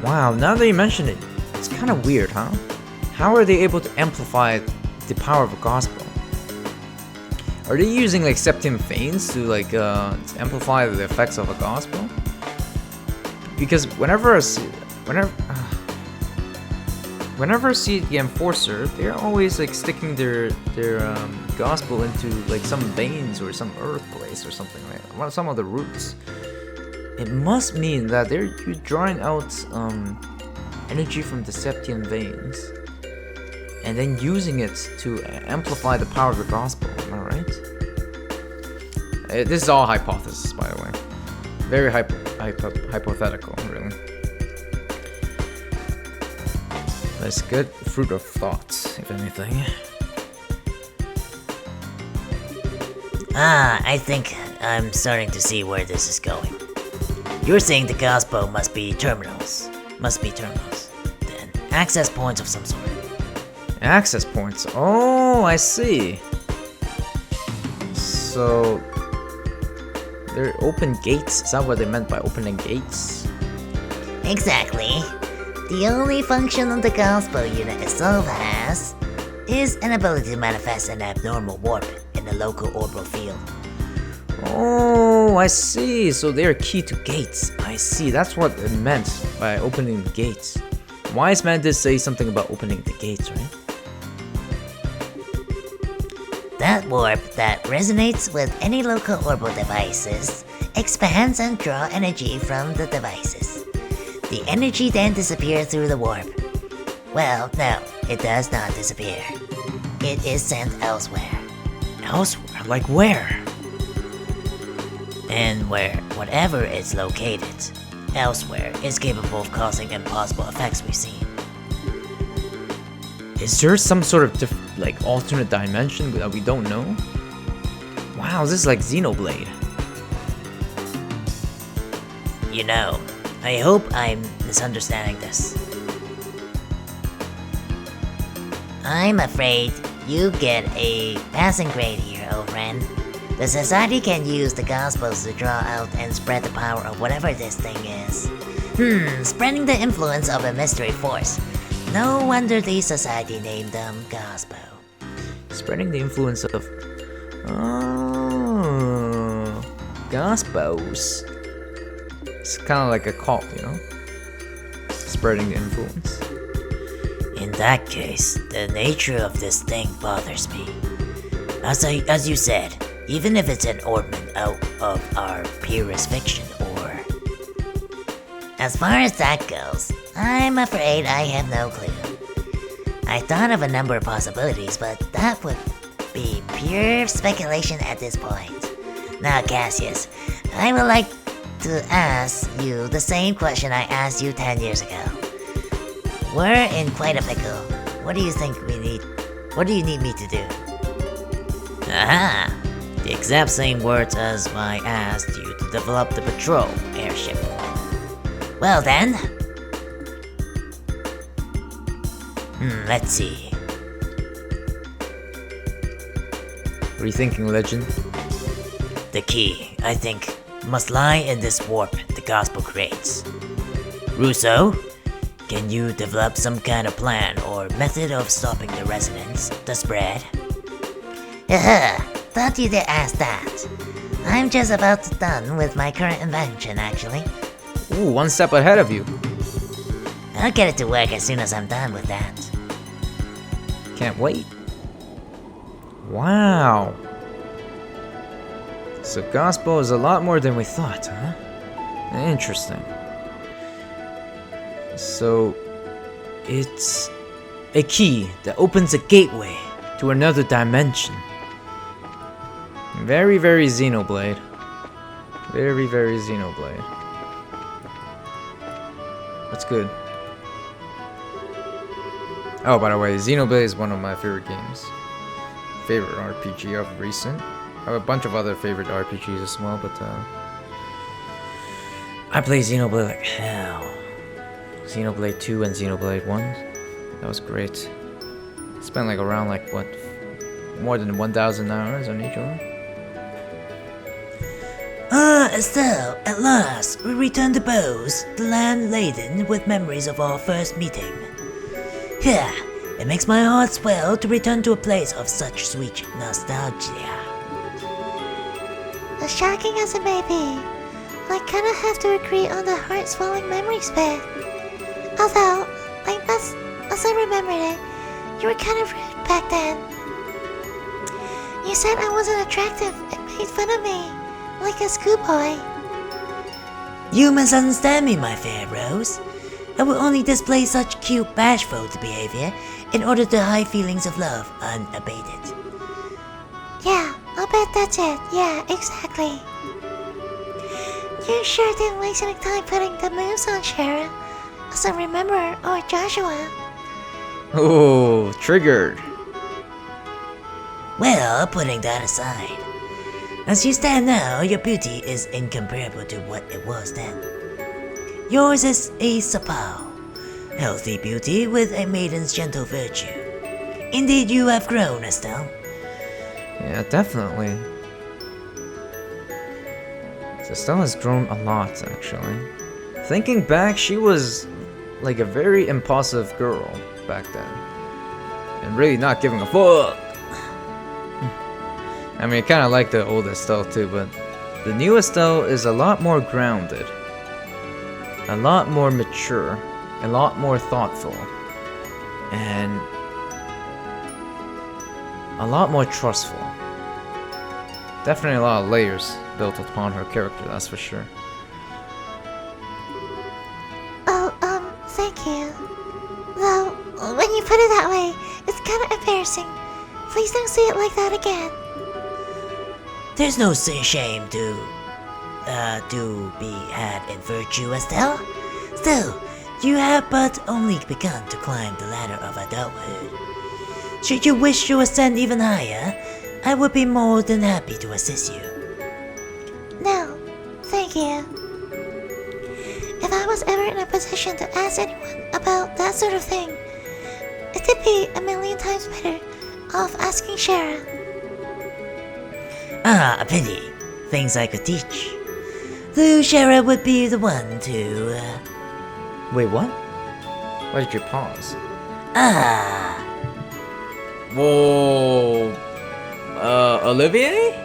Wow, now that you mention it, it's kind of weird, huh? How are they able to amplify the power of a gospel? Are they using like septum veins to amplify the effects of a gospel? Because whenever I see the enforcer, they're always like sticking their gospel into like some veins or some earth place or something like that. Some of the roots. It must mean that you're drawing out energy from the septum veins and then using it to amplify the power of the gospel. Am I right? This is all hypothesis, by the way. Very hypothetical, really. That's good fruit of thought, if anything. I think I'm starting to see where this is going. You're saying the gospel must be terminals. Then access points of some sort. Access points? Oh, I see. So they're open gates? Is that what they meant by opening gates? Exactly. The only function of the gospel unit itself has is an ability to manifest an abnormal warp in the local orbital field. Oh, I see. So they're key to gates. I see. That's what it meant by opening the gates. Wise man did say something about opening the gates, right? That warp that resonates with any local orbital devices expands and draws energy from the devices. The energy then disappears through the warp. Well, no, it does not disappear. It is sent elsewhere. Elsewhere? Like where? And whatever it's located, elsewhere is capable of causing impossible effects we've seen. Is there some sort of alternate dimension that we don't know? Wow, this is like Xenoblade. You know, I hope I'm misunderstanding this. I'm afraid you get a passing grade here, old friend. The society can use the gospels to draw out and spread the power of whatever this thing is. Spreading the influence of a mystery force. No wonder the society named them gospel. Spreading the influence of... Oh... Gospels. It's kind of like a cult, you know? spreading influence. In that case, the nature of this thing bothers me. As you said, even if it's an ornament out of our purest fiction, or... As far as that goes, I'm afraid I have no clue. I thought of a number of possibilities, but that would be pure speculation at this point. Now, Cassius, I would like to ask you the same question I asked you 10 years ago. We're in quite a pickle. What do you think we need? What do you need me to do? Aha! The exact same words as I asked you to develop the patrol airship. Well then. Let's see. What are you thinking, Legend? The key, I think, must lie in this warp the gospel creates. Russo, can you develop some kind of plan or method of stopping the resonance, the spread? Thought you did ask that. I'm just about done with my current invention, actually. Ooh, one step ahead of you. I'll get it to work as soon as I'm done with that. Can't wait. Wow. So gospel is a lot more than we thought, huh? Interesting. So, it's a key that opens a gateway to another dimension. Very, very Xenoblade. Very, very Xenoblade. That's good. Oh, by the way, Xenoblade is one of my favorite games. Favorite RPG of recent. I have a bunch of other favorite RPGs as well, but I play Xenoblade like hell. Xenoblade 2 and Xenoblade 1. That was great. Spent like around like what, more than 1,000 hours on each one. Estelle, at last, we return to Bose, the land laden with memories of our first meeting. Yeah, it makes my heart swell to return to a place of such sweet nostalgia. As shocking as it may be, I kinda have to agree on the heart-swelling memories bit. Although, as I remembered it, you were kind of rude back then. You said I wasn't attractive and made fun of me, like a schoolboy. You misunderstand me, my fair Rose. I will only display such cute bashful behavior in order to hide feelings of love unabated. Yeah, I'll bet that's it. Yeah, exactly. You sure didn't waste any time putting the moves on Shara, as I remember, or Joshua. Oh, triggered. Well, putting that aside, as you stand now, your beauty is incomparable to what it was then. Yours is a sapao, healthy beauty with a maiden's gentle virtue. Indeed, you have grown, Estelle. Yeah, definitely. So Estelle has grown a lot, actually. Thinking back, she was like a very impulsive girl back then. And really not giving a fuck. I mean, I kind of like the old Estelle too, but the new Estelle is a lot more grounded. A lot more mature. A lot more thoughtful. And a lot more trustful. Definitely a lot of layers built upon her character, that's for sure. Oh, thank you. Though, when you put it that way, it's kinda embarrassing. Please don't say it like that again. There's no shame to be had in virtue, Estelle. Still, you have but only begun to climb the ladder of adulthood. Should you wish to ascend even higher, I would be more than happy to assist you. No, thank you. If I was ever in a position to ask anyone about that sort of thing, it'd be a million times better off asking Shara. Ah, a pity. Things I could teach. Though Shara would be the one to, Wait, what? Why did you pause? Whoa. Olivier?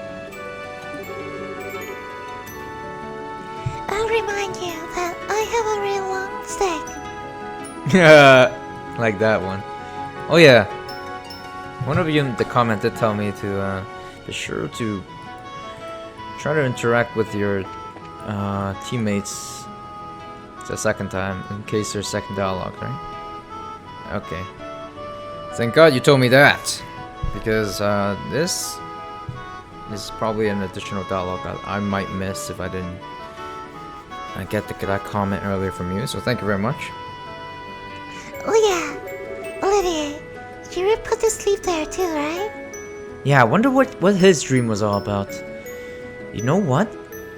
I'll remind you that I have a real long stick. Like that one. Oh yeah. One of you in the comment did tell me to be sure to try to interact with your teammates the second time in case there's second dialogue, right? Okay. Thank God you told me that, because this is probably an additional dialogue I might miss if I didn't get that comment earlier from you. So thank you very much. Oh yeah, Olivier, you were put to sleep there too, right? Yeah, I wonder what his dream was all about. You know what?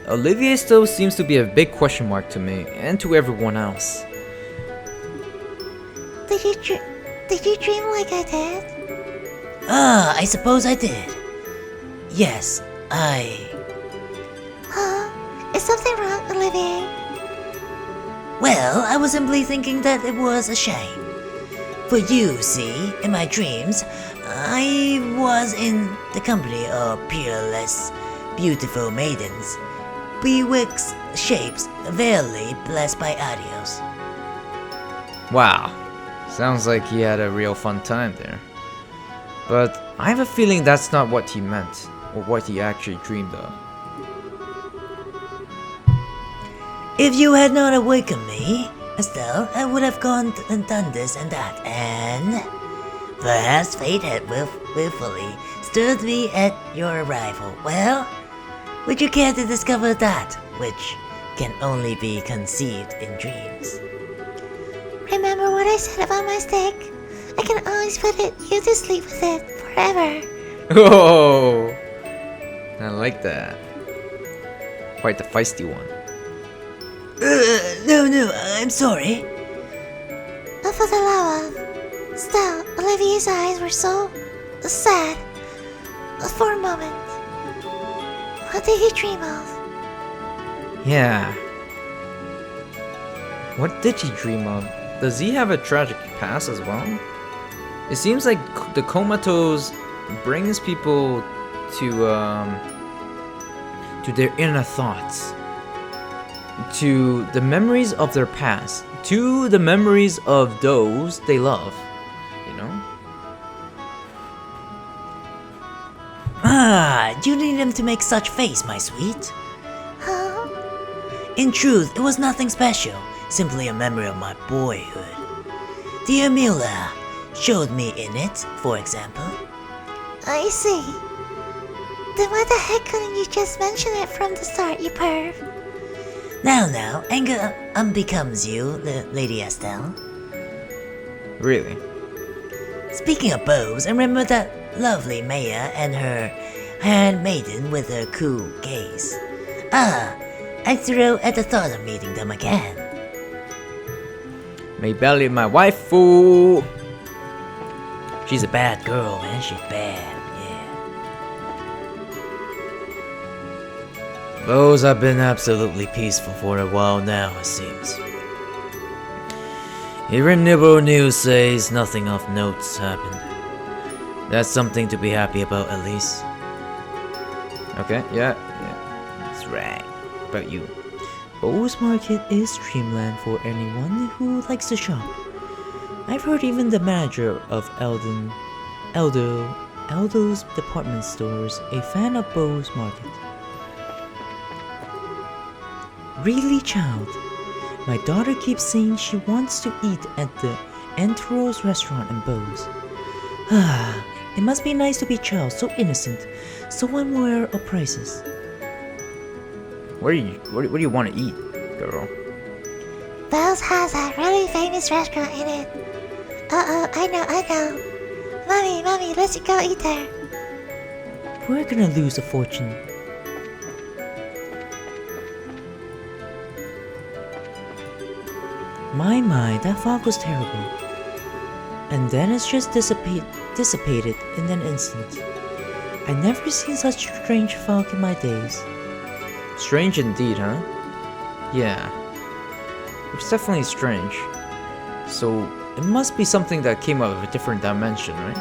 Olivier still seems to be a big question mark to me and to everyone else. Did you dream like I did? I suppose I did. Yes, Huh? Is something wrong, Olivier? Well, I was simply thinking that it was a shame. For you, see, in my dreams, I was in the company of peerless, beautiful maidens, bewitched shapes, verily blessed by adios. Wow. Sounds like he had a real fun time there. But I have a feeling that's not what he meant, or what he actually dreamed of. If you had not awakened me, Estelle, I would have gone and done this and that, and perhaps fate had willfully stirred me at your arrival. Well, would you care to discover that which can only be conceived in dreams? Remember what I said about my stick? I can always put you to sleep with it forever. Oh, I like that. Quite the feisty one. No, I'm sorry. But for the love of... Still, Olivier's eyes were so... sad. For a moment. What did he dream of? Yeah. What did he dream of? Does he have a tragic past as well? It seems like the comatose brings people to their inner thoughts, to the memories of their past, to the memories of those they love, you know? You need him to make such face, my sweet. Huh? In truth, it was nothing special, simply a memory of my boyhood. Dear Mila showed me in it, for example. I see. Then why the heck couldn't you just mention it from the start, you perv? Now, anger unbecomes you, Lady Estelle. Really? Speaking of bows, I remember that lovely Maya and her handmaiden with her cool gaze. I thrill at the thought of meeting them again. Maybelline, my waifu. She's a bad girl, man. She's bad, yeah. Those have been absolutely peaceful for a while now, it seems. Here in neighborhood news says nothing of notes happened. That's something to be happy about, at least. Okay, yeah. That's right. About you. Bo's Market is dreamland for anyone who likes to shop. I've heard even the manager of Aldo's department stores a fan of Bo's Market. Really, child? My daughter keeps saying she wants to eat at the Enteros restaurant in Bo's. It must be nice to be a child, so innocent, so unaware of prices. What do you want to eat, girl? Bell's has a really famous restaurant in it. I know. Mommy, let's go eat there. We're gonna lose a fortune. My, that fog was terrible. And then it's just dissipated in an instant. I've never seen such strange fog in my days. Strange indeed, huh? Yeah. It's definitely strange. So, it must be something that came out of a different dimension, right?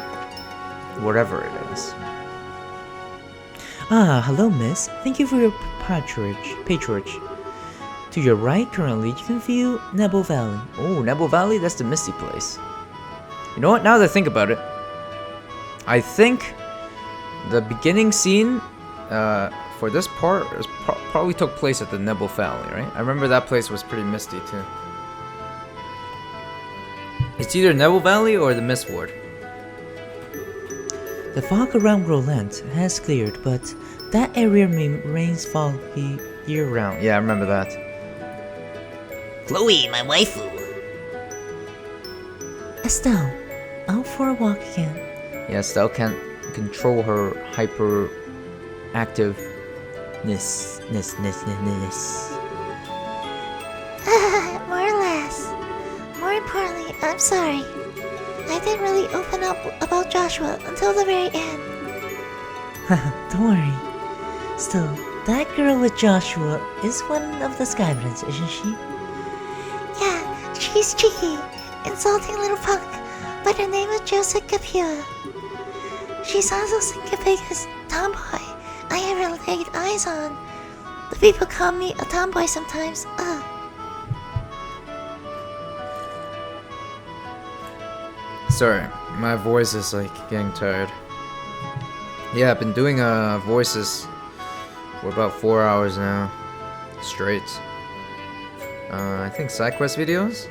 Whatever it is. Hello, miss. Thank you for your patronage. To your right, currently, you can view Nebo Valley. Oh, Nebo Valley? That's the misty place. You know what? Now that I think about it, I think the beginning scene for this part probably took place at the Nebo Valley, right? I remember that place was pretty misty too. It's either Nebo Valley or the Mist Ward. The fog around Roland has cleared, but that area remains foggy year-round. Yeah, I remember that. Chloe, my waifu. Estelle, out for a walk again. Yeah, Estelle can't control her hyperactiveness. More or less. More importantly, I'm sorry. I didn't really open up about Joshua until the very end. Don't worry. Still, that girl with Joshua is one of the Skyblades, isn't she? Yeah, she's cheeky, insulting little punk, but her name is Joseph Capua. She's also the biggest tomboy I ever laid eyes on. The people call me a tomboy sometimes. Sorry, my voice is like getting tired. Yeah, I've been doing voices for about 4 hours now, straight. I think side quest videos.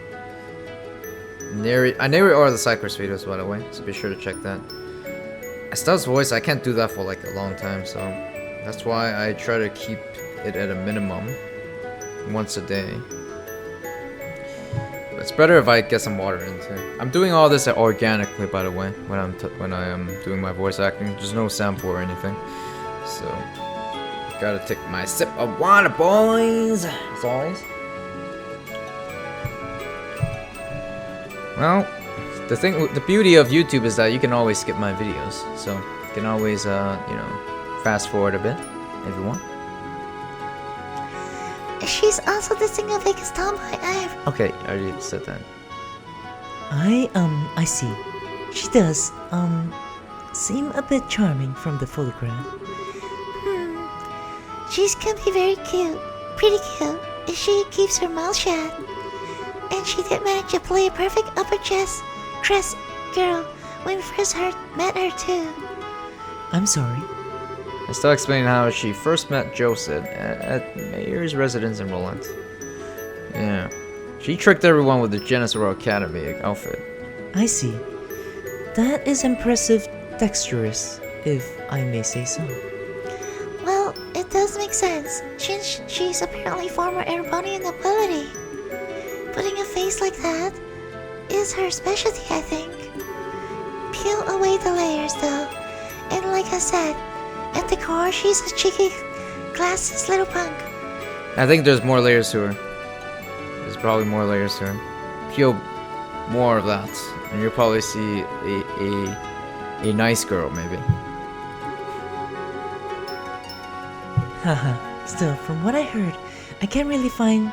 I narrate all the side quest videos, by the way, so be sure to check that. Estelle's voice, I can't do that for like a long time, so that's why I try to keep it at a minimum, once a day. But it's better if I get some water in too. I'm doing all this organically, by the way, when I am doing my voice acting. There's no sample or anything, so gotta take my sip of water, boys. As always. Well, the beauty of YouTube is that you can always skip my videos, so you can always, fast forward a bit if you want. She's also the single biggest tomboy I ever. Okay, I already said that. I see. She does, seem a bit charming from the photograph. She can be very cute, pretty cute, if she keeps her mouth shut. And she did manage to play a perfect upper chest dress girl when we first met her too. I'm sorry. I still explaining how she first met Joseph at Mayor's residence in Roland. Yeah. She tricked everyone with the Genesoro Academy outfit. I see. That is impressive dexterous, if I may say so. Well, it does make sense, since she's apparently former Erebonian nobility. Putting a face like that is her specialty, I think. Peel away the layers, though, and like I said, at the core, she's a cheeky, classless little punk. I think there's more layers to her. There's probably more layers to her. Peel more of that, and you'll probably see a nice girl, maybe. Haha, still, from what I heard, I can't really find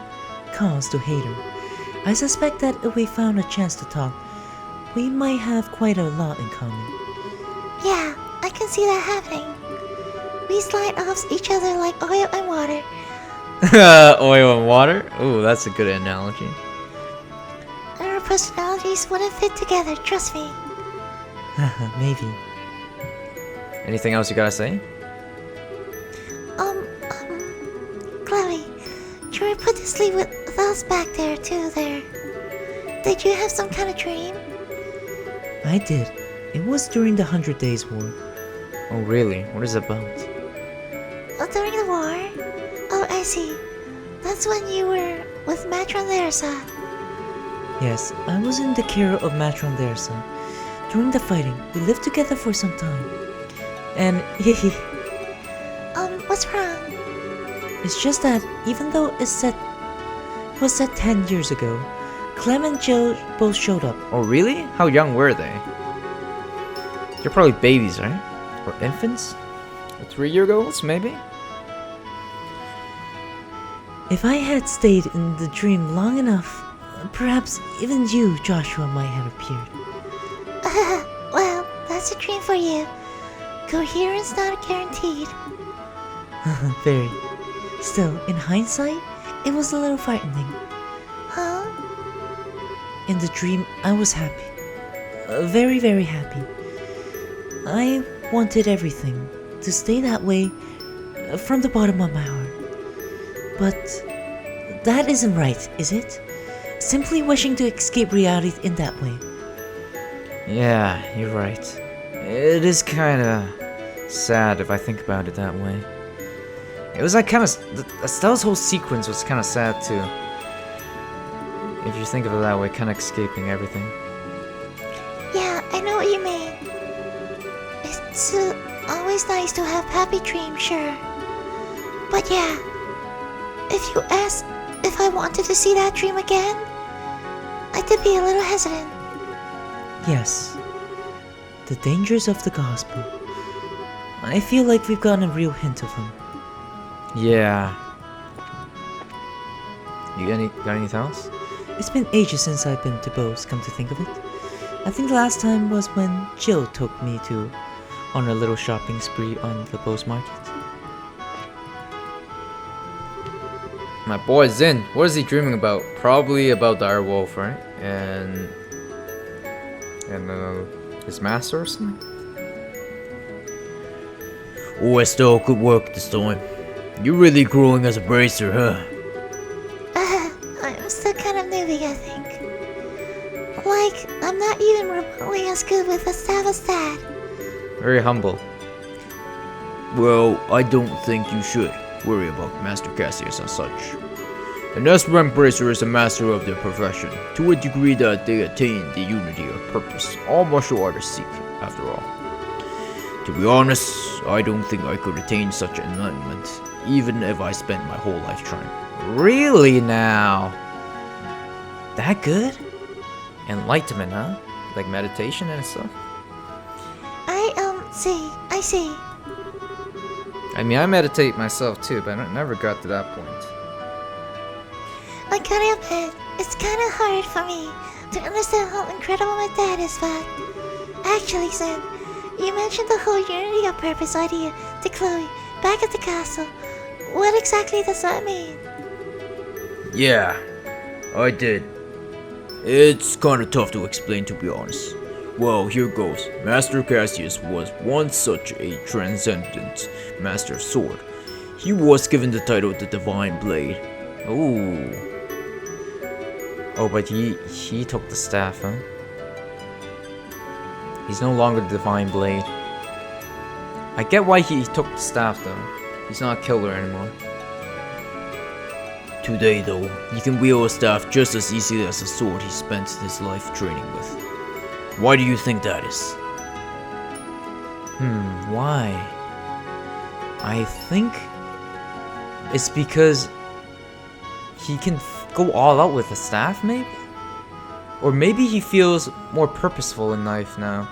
cause to hate her. I suspect that if we found a chance to talk, we might have quite a lot in common. Yeah, I can see that happening. We slide off each other like oil and water. Oil and water? Ooh, that's a good analogy. Our personalities wouldn't fit together, trust me. Haha, maybe. Anything else you gotta say? Chloe, should we put to sleep with us back there too there? Did you have some kind of dream? I did. It was during the 100 Days War. Oh, really? What is it about? Oh, during the war? Oh, I see. That's when you were with Matron Lersa. Yes, I was in the care of Matron Dersa. During the fighting, we lived together for some time. And What's wrong? it's just that even though it was set 10 years ago, Clem and Jill both showed up. Oh, really? How young were they? They're probably babies, right? Or infants? Or 3-year-olds, maybe? If I had stayed in the dream long enough, perhaps even you, Joshua, might have appeared. Well, that's a dream for you. Coherence not guaranteed. Very. Still, in hindsight, it was a little frightening. Huh? In the dream, I was happy. Very, very happy. I wanted everything to stay that way from the bottom of my heart. But that isn't right, is it? Simply wishing to escape reality in that way. Yeah, you're right. It is kinda sad if I think about it that way. It was like kinda. Estelle's whole sequence was kinda sad too. If you think of it that way, kinda escaping everything. Yeah, I know what you mean. It's always nice to have happy dreams, sure. But yeah, if you ask if I wanted to see that dream again, I did be a little hesitant. Yes. The dangers of the gospel. I feel like we've gotten a real hint of them. Yeah. You got anything else? It's been ages since I've been to Bose, come to think of it. I think the last time was when Jill took me on a little shopping spree on the Bose market. My boy Zin, what is he dreaming about? Probably about Dire Wolf, right? And his master or something? Oh, Estelle, good work this time. You're really growing as a bracer, huh? I'm still kind of newbie, I think. Like, I'm not even remotely as good with the staff as Dad. Very humble. Well, I don't think you should worry about Master Cassius as such. An S-rank bracer is a master of their profession, to a degree that they attain the unity of purpose all martial artists seek, after all. To be honest, I don't think I could attain such enlightenment, even if I spent my whole life trying. Really now? That good? Enlightenment, huh? Like meditation and stuff? I see. I mean, I meditate myself too, but I never got to that point. I gotta admit, it's kinda hard for me to understand how incredible my dad is, but... Actually, Zen, you mentioned the whole unity of purpose idea to Chloe back at the castle. What exactly does that mean? Yeah, I did. It's kinda tough to explain, to be honest. Well, here goes. Master Cassius was once such a transcendent master of sword. He was given the title the Divine Blade. Ooh. Oh, but he took the staff, huh? He's no longer the Divine Blade. I get why he took the staff though. He's not a killer anymore. Today, though, he can wield a staff just as easily as a sword he spent his life training with. Why do you think that is? Why? I think it's because he can go all out with the staff, maybe? Or maybe he feels more purposeful in life now.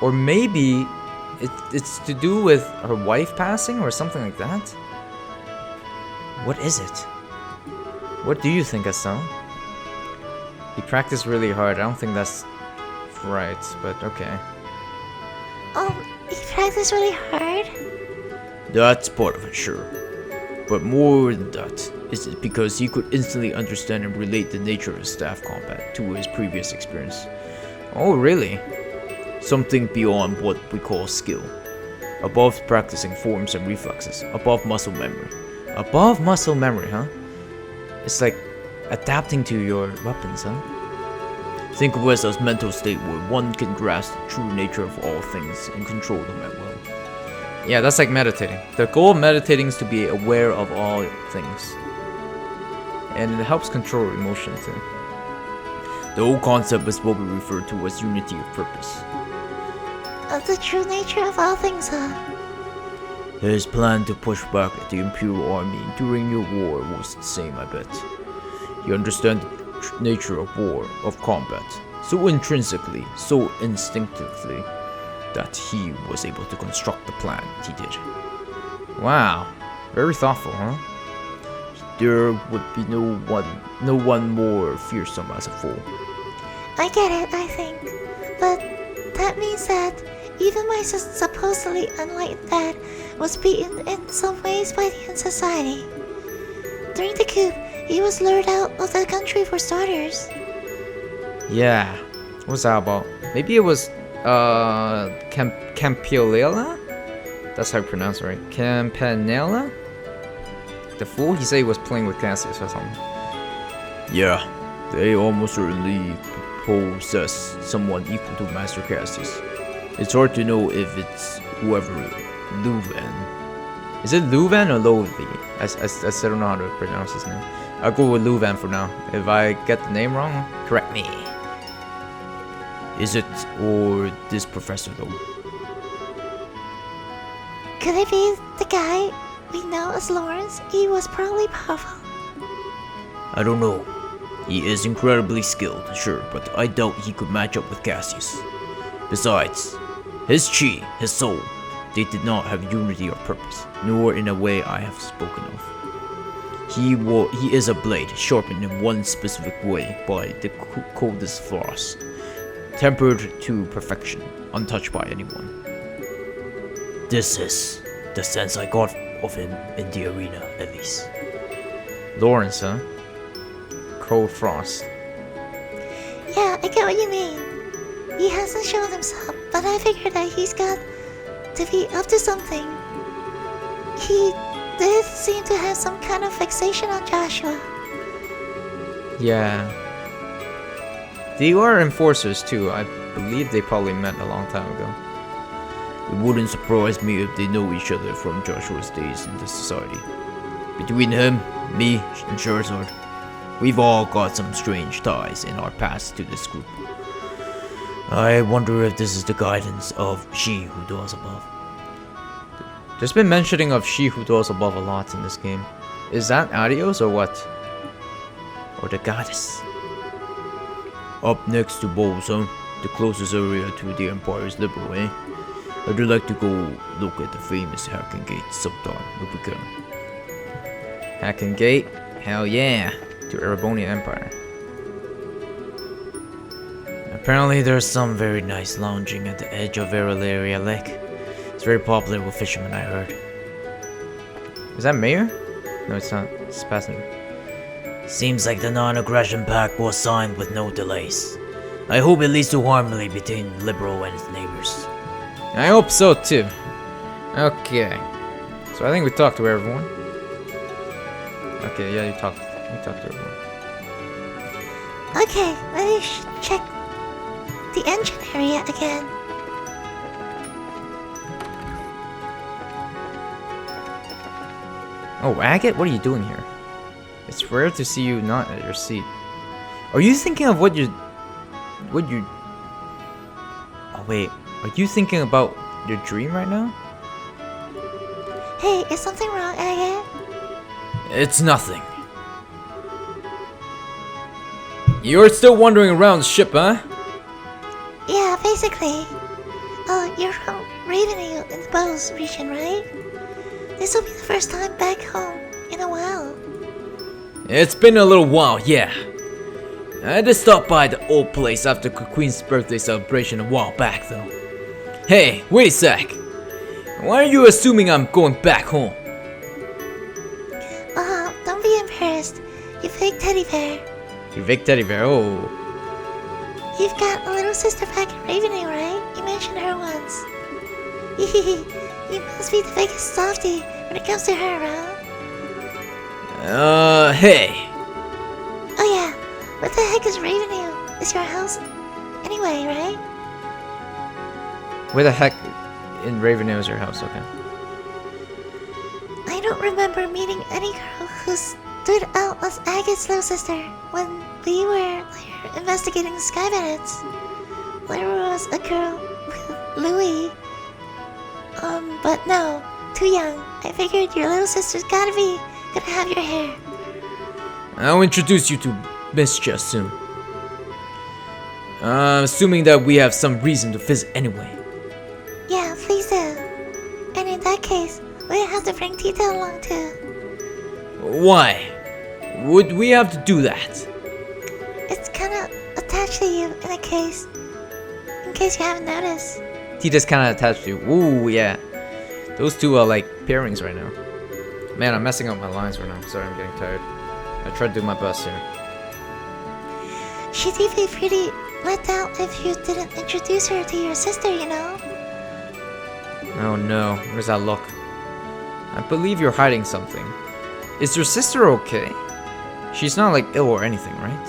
Or maybe it's to do with her wife passing or something like that? What is it? What do you think, Estelle? He practiced really hard. I don't think that's right, but okay. He practiced really hard? That's part of it, sure. But more than that, is it because he could instantly understand and relate the nature of staff combat to his previous experience. Oh, really? Something beyond what we call skill. Above practicing forms and reflexes, above muscle memory. Above muscle memory, huh? It's like adapting to your weapons, huh? Think of it as a mental state where one can grasp the true nature of all things and control them at will. Yeah, that's like meditating. The goal of meditating is to be aware of all things. And it helps control emotion too. The whole concept is what we refer to as unity of purpose. Of the true nature of all things, huh? His plan to push back at the Imperial Army during your war was the same, I bet. You understand the nature of war, of combat, so intrinsically, so instinctively, that he was able to construct the plan he did. Wow, very thoughtful, huh? There would be no one more fearsome as a foe. I get it, I think. But that means that even my supposedly enlightened dad was beaten in some ways by the society. During the coup, he was lured out of the country for starters. Yeah. What's that about? Maybe it was Campanella? That's how you pronounce it, right? Campanella? The fool? He said he was playing with Cassius or something. Yeah, they almost certainly possess someone equal to Master Cassius. It's hard to know if it's whoever Luvan. Is it Luvan or Lovi? I don't know how to pronounce his name. I'll go with Luvan for now. If I get the name wrong, correct me. Is it or this professor though? Could it be the guy we know as Lawrence? He was probably powerful. I don't know. He is incredibly skilled, sure, but I doubt he could match up with Cassius. Besides, his chi, his soul, they did not have unity or purpose, nor in a way I have spoken of. He is a blade, sharpened in one specific way by the coldest frost, tempered to perfection, untouched by anyone. This is the sense I got of him in the arena, at least. Lawrence, huh? Cold Frost. Yeah, I get what you mean. He hasn't shown himself, but I figured that he's got to be up to something. He did seem to have some kind of fixation on Joshua. Yeah. They are enforcers too. I believe they probably met a long time ago. It wouldn't surprise me if they know each other from Joshua's days in the society. Between him, me, and Charizard, we've all got some strange ties in our past to this group. I wonder if this is the guidance of She Who Dwells Above. There's been mentioning of She Who Dwells Above a lot in this game. Is that Adios or what? Or the goddess? Up next to Bowls, huh? The closest area to the Empire's Liberal, eh? I'd like to go look at the famous Hacking Gate sometime if we can. Hacking Gate? Hell yeah! To Erebonian Empire. Apparently there's some very nice lounging at the edge of Veralaria Lake. It's very popular with fishermen, I heard. Is that Mayor? No, it's not. It's passing. Seems like the non-aggression pact was signed with no delays. I hope it leads to harmony between Liberal and its neighbors. I hope so too. Okay. So I think we talked to everyone. Okay, yeah, you talked to everyone. Okay, let me check the engine area again. Oh, Agate, what are you doing here? It's rare to see you not at your seat. Are you thinking of what you... Oh wait, are you thinking about your dream right now? Hey, is something wrong, Agate? It's nothing. You're still wandering around the ship, huh? Yeah, basically. Oh, you're from Ravenhill in the Bowls region, right? This will be the first time back home in a while. It's been a little while, yeah. I had to stop by the old place after Queen's birthday celebration a while back, though. Hey, wait a sec. Why are you assuming I'm going back home? Don't be embarrassed. You fake teddy bear. You big teddy bear, oh. You've got a little sister back in Ravenhill, right? You mentioned her once. You must be the biggest softie when it comes to her, huh? Hey. Oh yeah, what the heck is Ravenhill? Is your house anyway, right? Where the heck in Ravenhill is your house? Okay. I don't remember meeting any girl who stood out as Agate's little sister when we were there investigating the Sky Bandits. There was a girl with Louis. But no, too young. I figured your little sister's gonna have your hair. I'll introduce you to Miss Jess soon. Assuming that we have some reason to visit anyway. Yeah, please do. And in that case, we'll have to bring Tita along too. Why? Would we have to do that? It's kinda attached to you in case you haven't noticed. Tita's kind of attached to you. Ooh, yeah. Those two are like pairings right now. Man, I'm messing up my lines right now. Sorry, I'm getting tired. I tried to do my best here. She'd be pretty let down if you didn't introduce her to your sister, you know? Oh no, where's that look? I believe you're hiding something. Is your sister okay? She's not like ill or anything, right?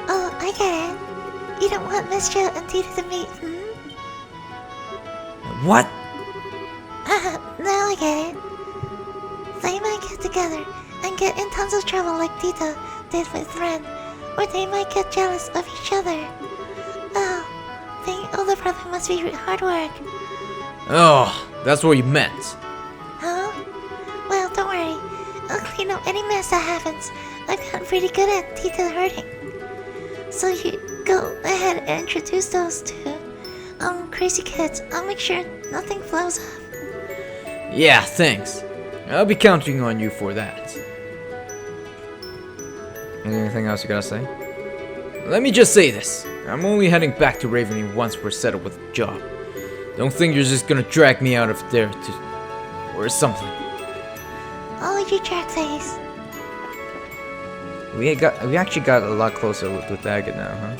Oh, I get it. You don't want Miss Jo and Tita to meet, What? Now I get it. They might get together and get in tons of trouble like Tita did with Ren, or they might get jealous of each other. Oh, being older brother must be hard work. Oh, that's what you meant. Huh? Well, don't worry. I'll clean up any mess that happens. I've gotten pretty good at Tita hurting. So you go ahead and introduce those two crazy kids. I'll make sure nothing flows up. Yeah, thanks. I'll be counting on you for that. Anything else you gotta say? Let me just say this. I'm only heading back to Raveney once we're settled with the job. Don't think you're just gonna drag me out of there or something. Oh, you jerk face. We actually got a lot closer with Agate now, huh?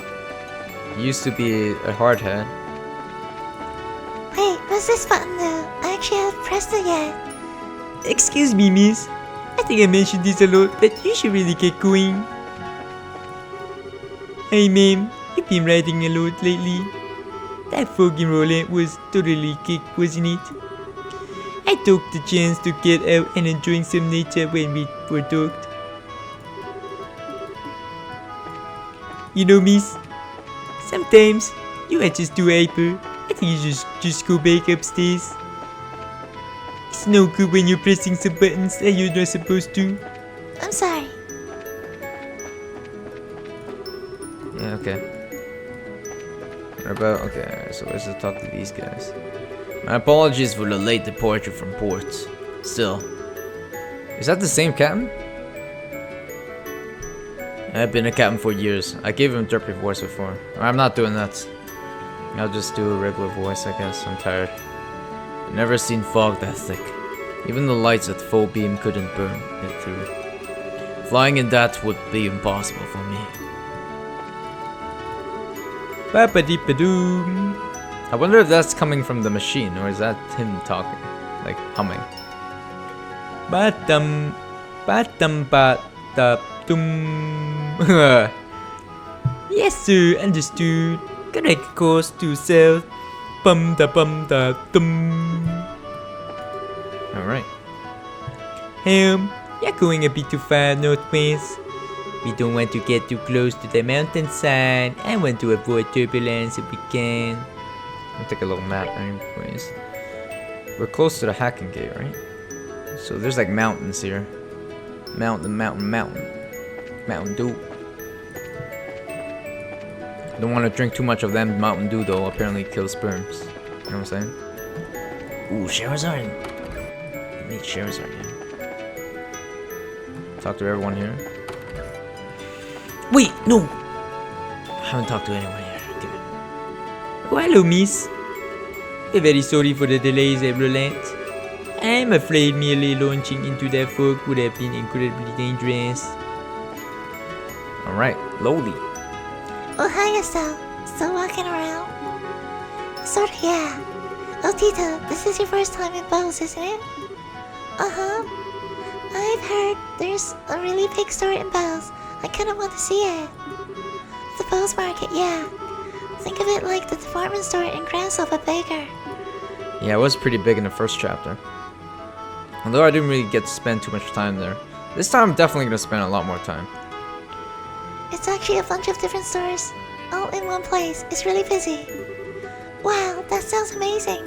He used to be a hardhead. Wait, what's this button do? I actually haven't pressed it yet. Excuse me, miss. I think I mentioned this a lot, but you should really get going. Hey, ma'am. You've been riding a lot lately. That fucking roller was totally kicked, wasn't it? I took the chance to get out and enjoy some nature when we were docked. You know, miss, sometimes you are just too hyper. I think you should just go back upstairs. It's no good when you're pressing some buttons that you're not supposed to. I'm sorry. Yeah, okay. What about... Okay, so let's just talk to these guys. My apologies for the late departure from port. Still, Is that the same captain? I've been a captain for years. I gave him derpy voice before. I'm not doing that. I'll just do a regular voice, I guess. I'm tired. I've never seen fog that thick. Even the lights at full beam couldn't burn it through. Flying in that would be impossible for me. Ba-ba-dee-ba-doom. I wonder if that's coming from the machine, or is that him talking? Like, humming. Batam. Batam ba-da-dum. Yes, sir. Understood. Correct course to south. Bum-da-bum-da-dum. Alright. You're going a bit too far northwest. We don't want to get too close to the mountainside. I want to avoid turbulence if we can. Let me take a little map anyways. We're close to the Hacking Gate, right? So there's like mountains here. Mountain. Mountain Dew. Don't want to drink too much of them Mountain Dew though, apparently it kills sperms. You know what I'm saying? Ooh, Charizard. Meet Charizard, yeah. Talk to everyone here. Wait, no! I haven't talked to anyone here. Give it. Oh, hello, miss. We're very sorry for the delays at Roland. I'm afraid merely launching into that fog would have been incredibly dangerous. Alright, Lowly. Oh, hi, Estelle. Still walking around? Sorta, yeah. Oh, Tita, this is your first time in Bose, isn't it? Uh-huh. I've heard there's a really big store in Bose. I kinda want to see it. The Bose Market, yeah. Think of it like the department store in Grand but bigger. Yeah, it was pretty big in the first chapter. Although I didn't really get to spend too much time there. This time I'm definitely gonna spend a lot more time. It's actually a bunch of different stores, all in one place. It's really busy. Wow, that sounds amazing.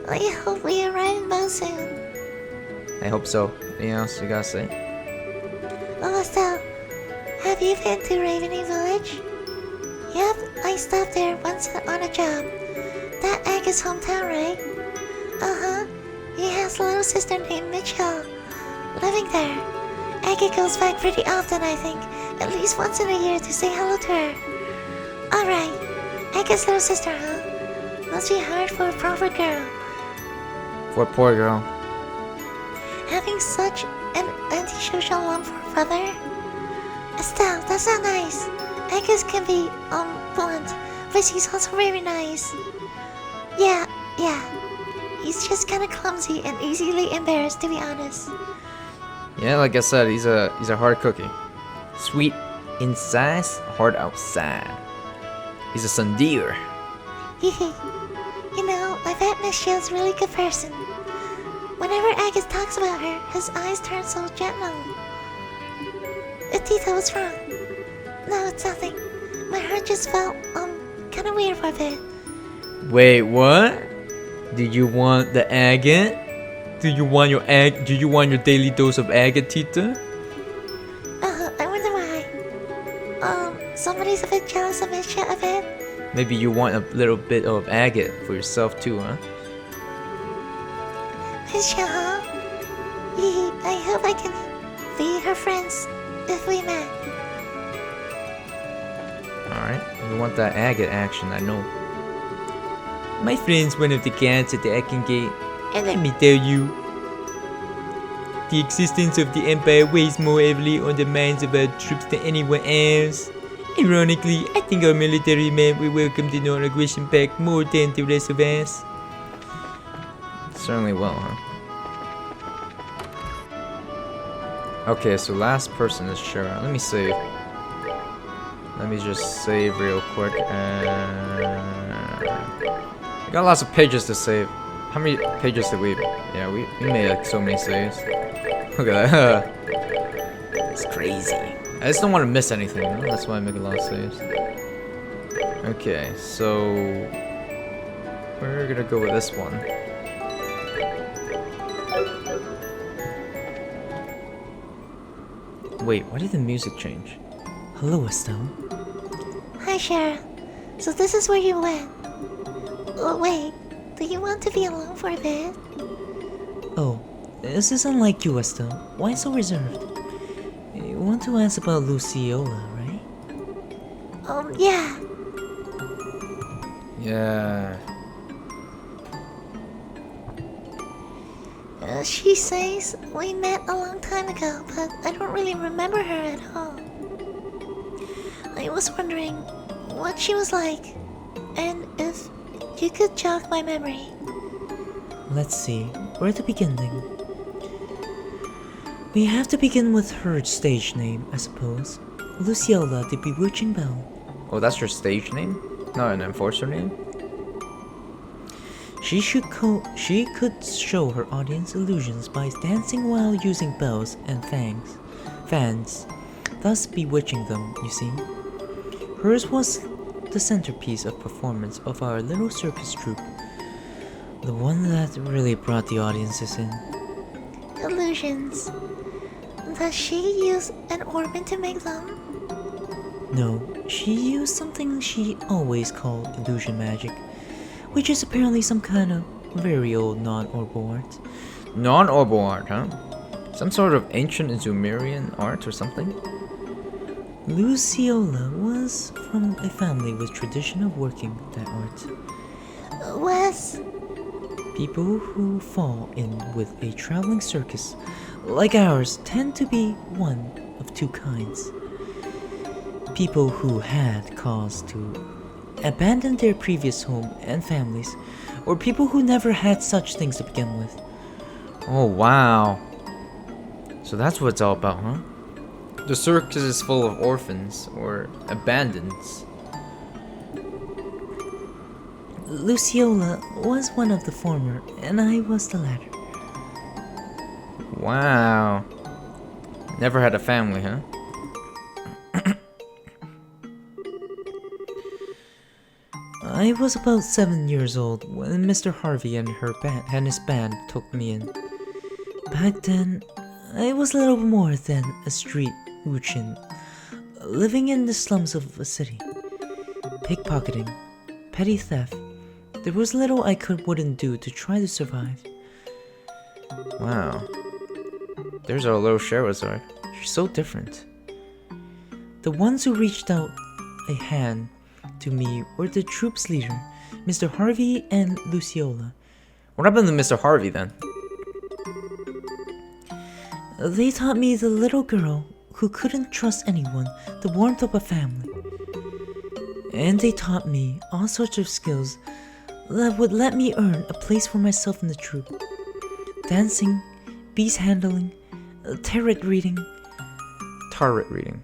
I hope we arrive in Bose soon. I hope so. Anything else you gotta say? Oh, Estelle, have you been to Raveney Village? Yep, I stopped there once on a job. That Aga's hometown, right? Uh-huh. He has a little sister named Mitchell living there. Aga goes back pretty often, I think. At least once in a year to say hello to her. Alright, Aga's little sister, huh? Must be hard for a proper girl. For a poor girl. having such an antisocial lump for a brother? Estelle, that's not nice. Agus can be, blunt, but he's also very nice. Yeah. He's just kinda clumsy and easily embarrassed, to be honest. Yeah, like I said, he's a hard cookie. Sweet inside, hard outside. He's a sandier. You know, I bet Miss Shield's a really good person. Whenever Agus talks about her, his eyes turn so gentle. Tita, what's wrong? No, it's nothing. My heart just felt, kinda weird for a bit. Wait, what? Do you want the agate? Do you want your daily dose of agate, Tita? I wonder why. Somebody's a bit jealous of Miss Shield, I bet. Maybe you want a little bit of agate for yourself too, huh? Miss Shield, huh? I hope I can be her friends if we met. Alright, you want that agate action, I know. My friend's one of the cats at the Akin Gate, and let me tell you, the existence of the Empire weighs more heavily on the minds of our troops than anyone else. Ironically, I think our military men will welcome the non-aggression pact more than the rest of us. Certainly will, huh? Okay, so last person is Shara. Let me save. Let me just save real quick. I got lots of pages to save. How many pages did we? Yeah, we made like so many saves. Look at that. It's crazy. I just don't want to miss anything, you know? That's why I make a lot of saves. Okay, so we're gonna go with this one. Wait, why did the music change? Hello, Estelle. Hi, Shara. So this is where you went. Oh, wait. Do you want to be alone for a bit? Oh, this is unlike you, Estelle. Why so reserved? You want to ask about Luciola, right? Yeah. Yeah. She says we met a long time ago, but I don't really remember her at all. I was wondering what she was like, and if you could jog my memory. Let's see, where to begin then? We have to begin with her stage name, I suppose. Luciola, the Bewitching Belle. Oh, that's your stage name? Not an enforcer name? She could show her audience illusions by dancing while using bells and fans, thus bewitching them, you see. Hers was the centerpiece of performance of our little circus troupe, the one that really brought the audiences in. Illusions. Does she use an organ to make them? No, she used something she always called illusion magic, which is apparently some kind of very old non-orbo art. Non-orbo art, huh? Some sort of ancient Sumerian art or something? Luciola was from a family with tradition of working that art. Was? People who fall in with a traveling circus, like ours, tend to be one of two kinds. People who had cause to abandon their previous home and families, or people who never had such things to begin with. Oh, wow. So that's what it's all about, huh? The circus is full of orphans, or abandons. Luciola was one of the former, and I was the latter. Wow. Never had a family, huh? I was about 7 years old when Mr. Harvey and his band took me in. Back then, I was little more than a street urchin, living in the slums of a city. Pickpocketing, petty theft, there was little I wouldn't do to try to survive. Wow. There's our little Sherazard. She's so different. The ones who reached out a hand to me were the troop's leader, Mr. Harvey and Luciola. What happened to Mr. Harvey then? They taught me the little girl who couldn't trust anyone, the warmth of a family. And they taught me all sorts of skills that would let me earn a place for myself in the troop. Dancing, beast handling, tarot reading. Tarot reading.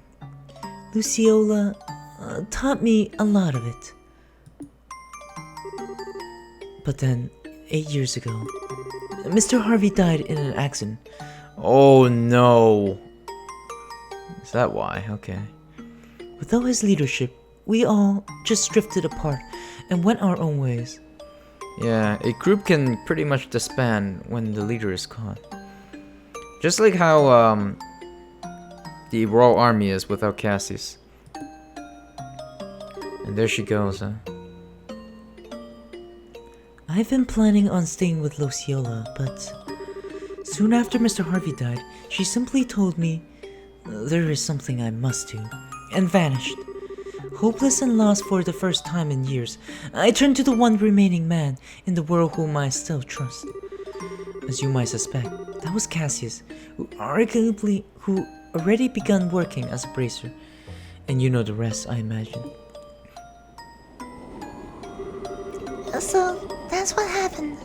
Luciola taught me a lot of it. But then, 8 years ago, Mr. Harvey died in an accident. Oh no. Is that why? Okay. Without his leadership, we all just drifted apart and went our own ways. Yeah, a group can pretty much disband when the leader is caught. Just like how the Royal Army is without Cassius. And there she goes, huh? I've been planning on staying with Luciola, but soon after Mr. Harvey died, she simply told me there is something I must do, and vanished. Hopeless and lost for the first time in years, I turned to the one remaining man in the world whom I still trust. As you might suspect, that was Cassius, who already begun working as a bracer. And you know the rest, I imagine. So, that's what happened.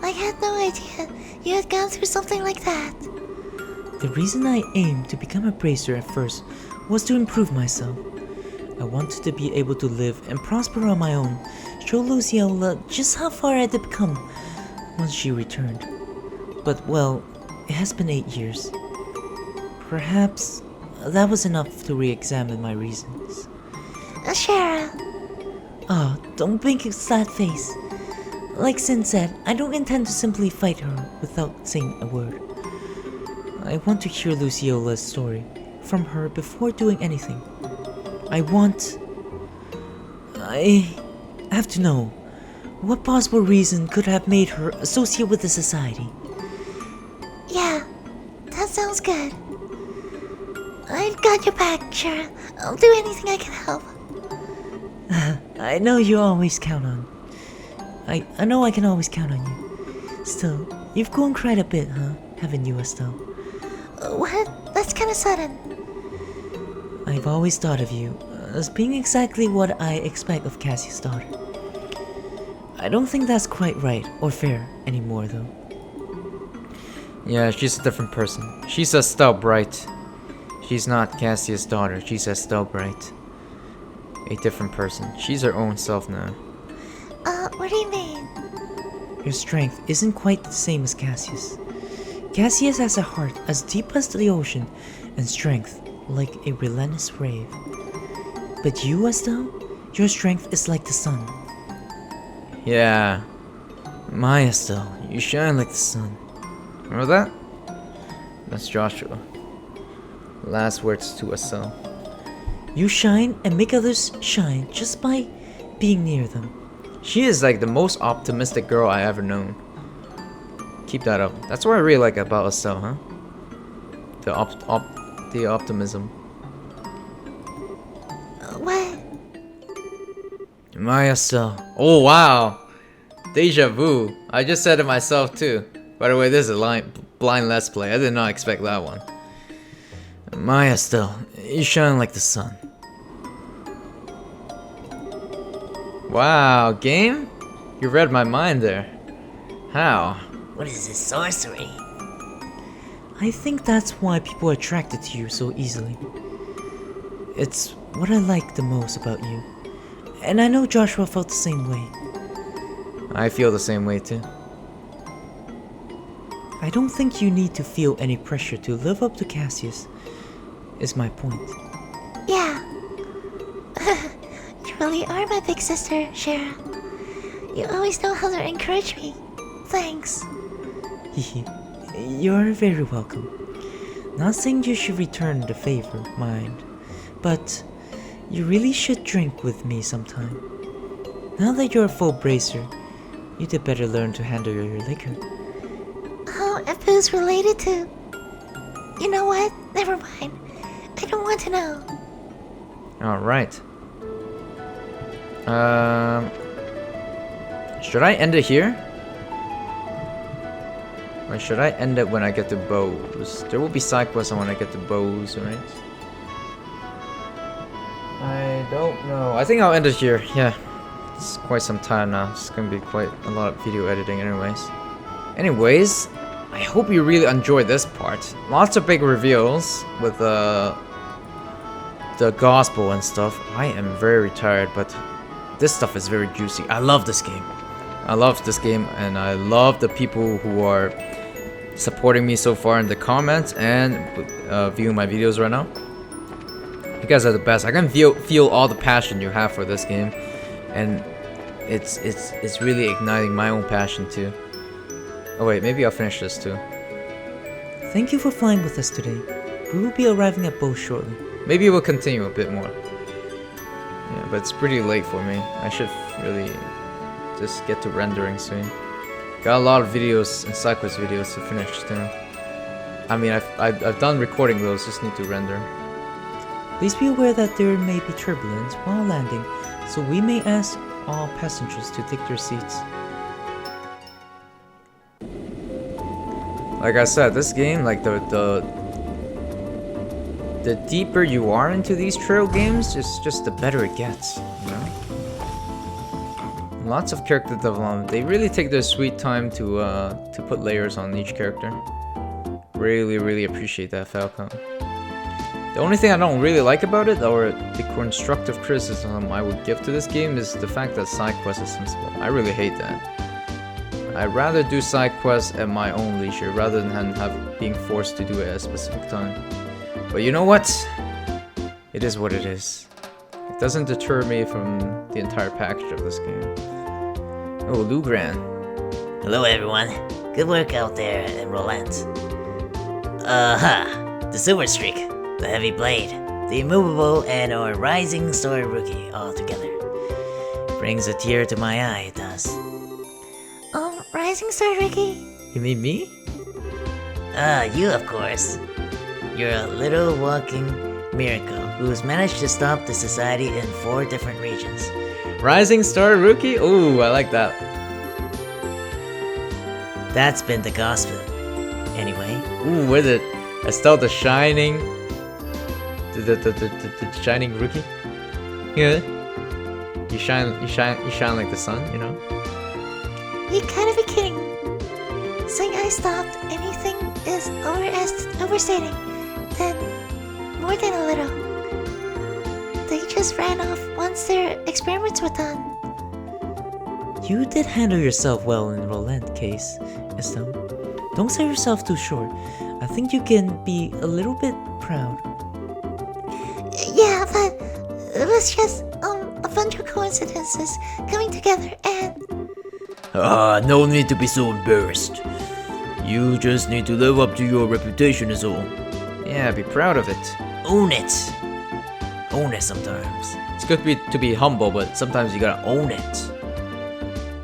I had no idea you had gone through something like that. The reason I aimed to become a bracer at first was to improve myself. I wanted to be able to live and prosper on my own, show Luciola just how far I had become once she returned. But well, it has been 8 years. Perhaps that was enough to re-examine my reasons. Shara, Ah, don't make a sad face. Like Sin said, I don't intend to simply fight her without saying a word. I want to hear Luciola's story from her before doing anything. I have to know what possible reason could have made her associate with the society. yeah, that sounds good. I've got your back, Shara. I'll do anything I can help. I know you always count on. I know I can always count on you. Still, you've grown quite a bit, huh? Haven't you, Estelle? What? That's kinda sudden. I've always thought of you as being exactly what I expect of Cassie's daughter. I don't think that's quite right or fair anymore, though. Yeah, she's a different person. She's Estelle Bright. She's not Cassius' daughter. She's Estelle Bright. A different person. She's her own self now. What do you mean? Your strength isn't quite the same as Cassius. Cassius has a heart as deep as the ocean and strength like a relentless wave. But you, Estelle, your strength is like the sun. Yeah. My Estelle, you shine like the sun. Remember that? That's Joshua. Last words to Estelle. You shine and make others shine just by being near them. She is like the most optimistic girl I ever known. Keep that up. That's what I really like about Estelle, huh? The optimism. What? My Estelle. Oh wow. Deja vu. I just said it myself too. By the way, this is a blind let's play. I did not expect that one. My Estelle, you shine like the sun. Wow, game? You read my mind there. How? What is this sorcery? I think that's why people are attracted to you so easily. It's what I like the most about you. And I know Joshua felt the same way. I feel the same way too. I don't think you need to feel any pressure to live up to Cassius, is my point. Yeah. You really are my big sister, Shara. You always know how to encourage me. Thanks. You're very welcome. Not saying you should return the favor, mind, but you really should drink with me sometime. Now that you're a full bracer, you'd better learn to handle your liquor. Oh, if booze related to... You know what? Never mind. I don't want to know. Alright. Should I end it here? Or should I end it when I get the bows? There will be side quests when I get the bows, right? I don't know. I think I'll end it here. Yeah. It's quite some time now. It's gonna be quite a lot of video editing anyways. Anyways, I hope you really enjoyed this part. Lots of big reveals with the gospel and stuff. I am very tired, but this stuff is very juicy. I love this game. I love this game, and I love the people who are supporting me so far in the comments and viewing my videos right now. You guys are the best. I can feel all the passion you have for this game, and it's really igniting my own passion too. Oh wait, maybe I'll finish this too. Thank you for flying with us today. We will be arriving at Bo shortly. Maybe we'll continue a bit more. Yeah, but it's pretty late for me. I should really just get to rendering soon. Got a lot of videos and side quest videos to finish soon. I mean, I've done recording those. Just need to render. Please be aware that there may be turbulence while landing, so we may ask all passengers to take their seats. Like I said, this game, like the deeper you are into these trail games, just the better it gets, you know? Lots of character development. They really take their sweet time to put layers on each character. Really appreciate that, Falcon. The only thing I don't really like about it, or the constructive criticism I would give to this game, is the fact that side quests is simple. I really hate that. I'd rather do side quests at my own leisure rather than being forced to do it at a specific time. But you know what? It is what it is. It doesn't deter me from the entire package of this game. Oh, Lugran. Hello, everyone. Good work out there in Roland. The Silver Streak, the Heavy Blade, the Immovable, and our Rising Star Rookie all together. Brings a tear to my eye, it does. Rising Star Ricky? You mean me? You of course. You're a little walking miracle who's managed to stop the society in 4 different regions. Rising Star Rookie? Ooh, I like that. That's been the gospel. Anyway. Ooh, with it. Estelle the Shining. The Shining Rookie? Yeah. You shine like the sun, you know? You gotta be kidding. Saying I stopped anything is overstating. Then, more than a little. They just ran off once their experiments were done. You did handle yourself well in Roland case, Estelle. Don't sell yourself too short. I think you can be a little bit proud. Yeah, but it was just a bunch of coincidences coming together, and No need to be so embarrassed. You just need to live up to your reputation is all. Yeah, be proud of it. Own it. Own it sometimes. It's good to be humble, but sometimes you gotta own it.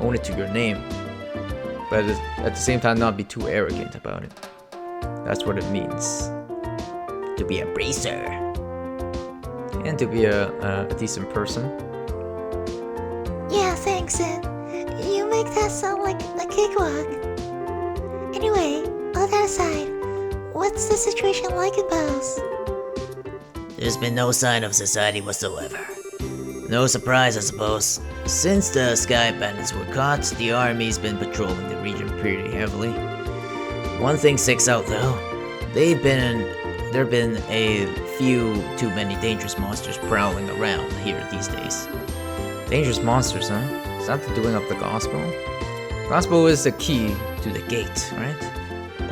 Own it to your name. But at the same time, not be too arrogant about it. That's what it means. To be a bracer. And to be a decent person. yeah, thanks, and you make that sound like a cakewalk. Anyway, all that aside, what's the situation like in Bowes? There's been no sign of society whatsoever. No surprise, I suppose. Since the Sky Bandits were caught, the army's been patrolling the region pretty heavily. One thing sticks out though. There've been a few too many dangerous monsters prowling around here these days. Dangerous monsters, huh? Is that the doing of the gospel? Gospel is the key to the gate, right?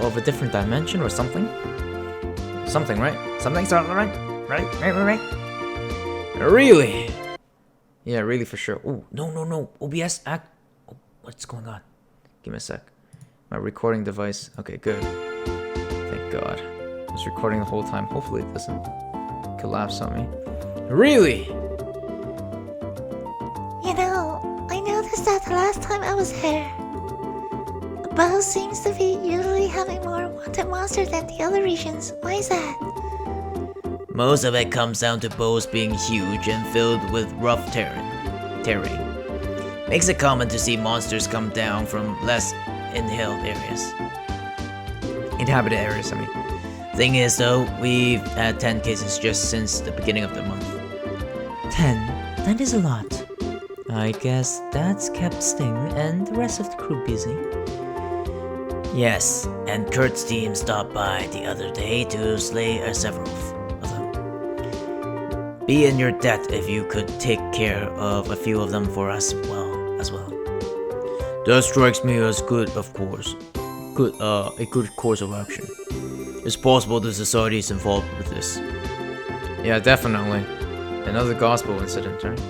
Of a different dimension or something? Something, right? Something's not right? Right? Really? Yeah, really for sure. Oh, no. OBS act. Oh, what's going on? Give me a sec. My recording device. Okay, good. Thank God. I was recording the whole time. Hopefully it doesn't collapse on me. Really? You know, I noticed that the last time I was here, Bowes seems to be usually having more wanted monsters than the other regions. Why is that? Most of it comes down to Bowes being huge and filled with rough terrain. Makes it common to see monsters come down from less inhaled areas. inhabited areas, I mean. Thing is, though, we've had 10 cases just since the beginning of the month. 10? That is a lot. I guess that's kept Sting and the rest of the crew busy. Yes, and Kurt's team stopped by the other day to slay several of them. Be in your debt if you could take care of a few of them for us as well. That strikes me as good, of course. A good course of action. It's possible the society is involved with this. Yeah, definitely. Another gospel incident, right?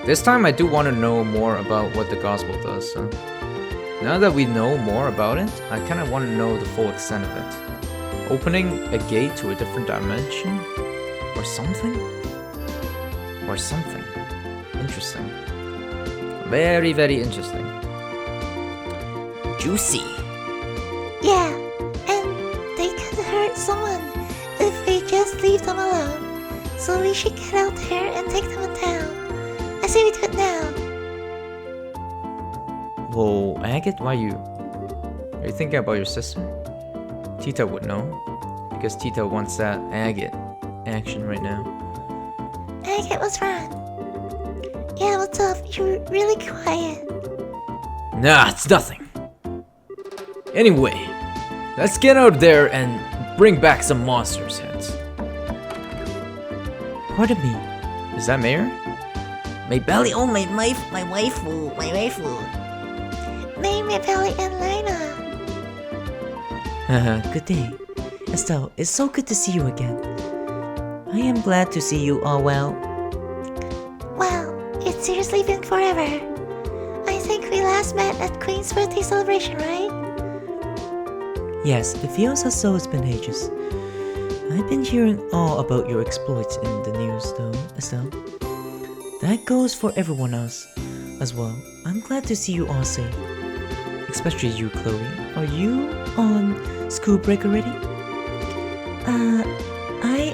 This time I do want to know more about what the gospel does, so now that we know more about it, I kind of want to know the full extent of it. Opening a gate to a different dimension? Or something? Or something. Interesting. Very, very interesting. Juicy. Yeah, and they could hurt someone if we just leave them alone. So we should get out there and take them down. I say we do it now. Whoa, Agate, why you... Are you thinking about your sister? Tita would know. Because Tita wants that Agate action right now. Agate, what's wrong? Yeah, what's up? You're really quiet. Nah, it's nothing. Anyway, let's get out there and bring back some monsters' heads. Pardon me. Is that Mayor? My belly, oh my waifu. Name me Belly and Lena. Haha, good day. Estelle, it's so good to see you again. I am glad to see you all well. Wow, it's seriously been forever. I think we last met at Queen's birthday celebration, right? Yes, it feels as though it's been ages. I've been hearing all about your exploits in the news though, Estelle. That goes for everyone else as well. I'm glad to see you all safe. Especially you, Chloe. Are you on school break already? I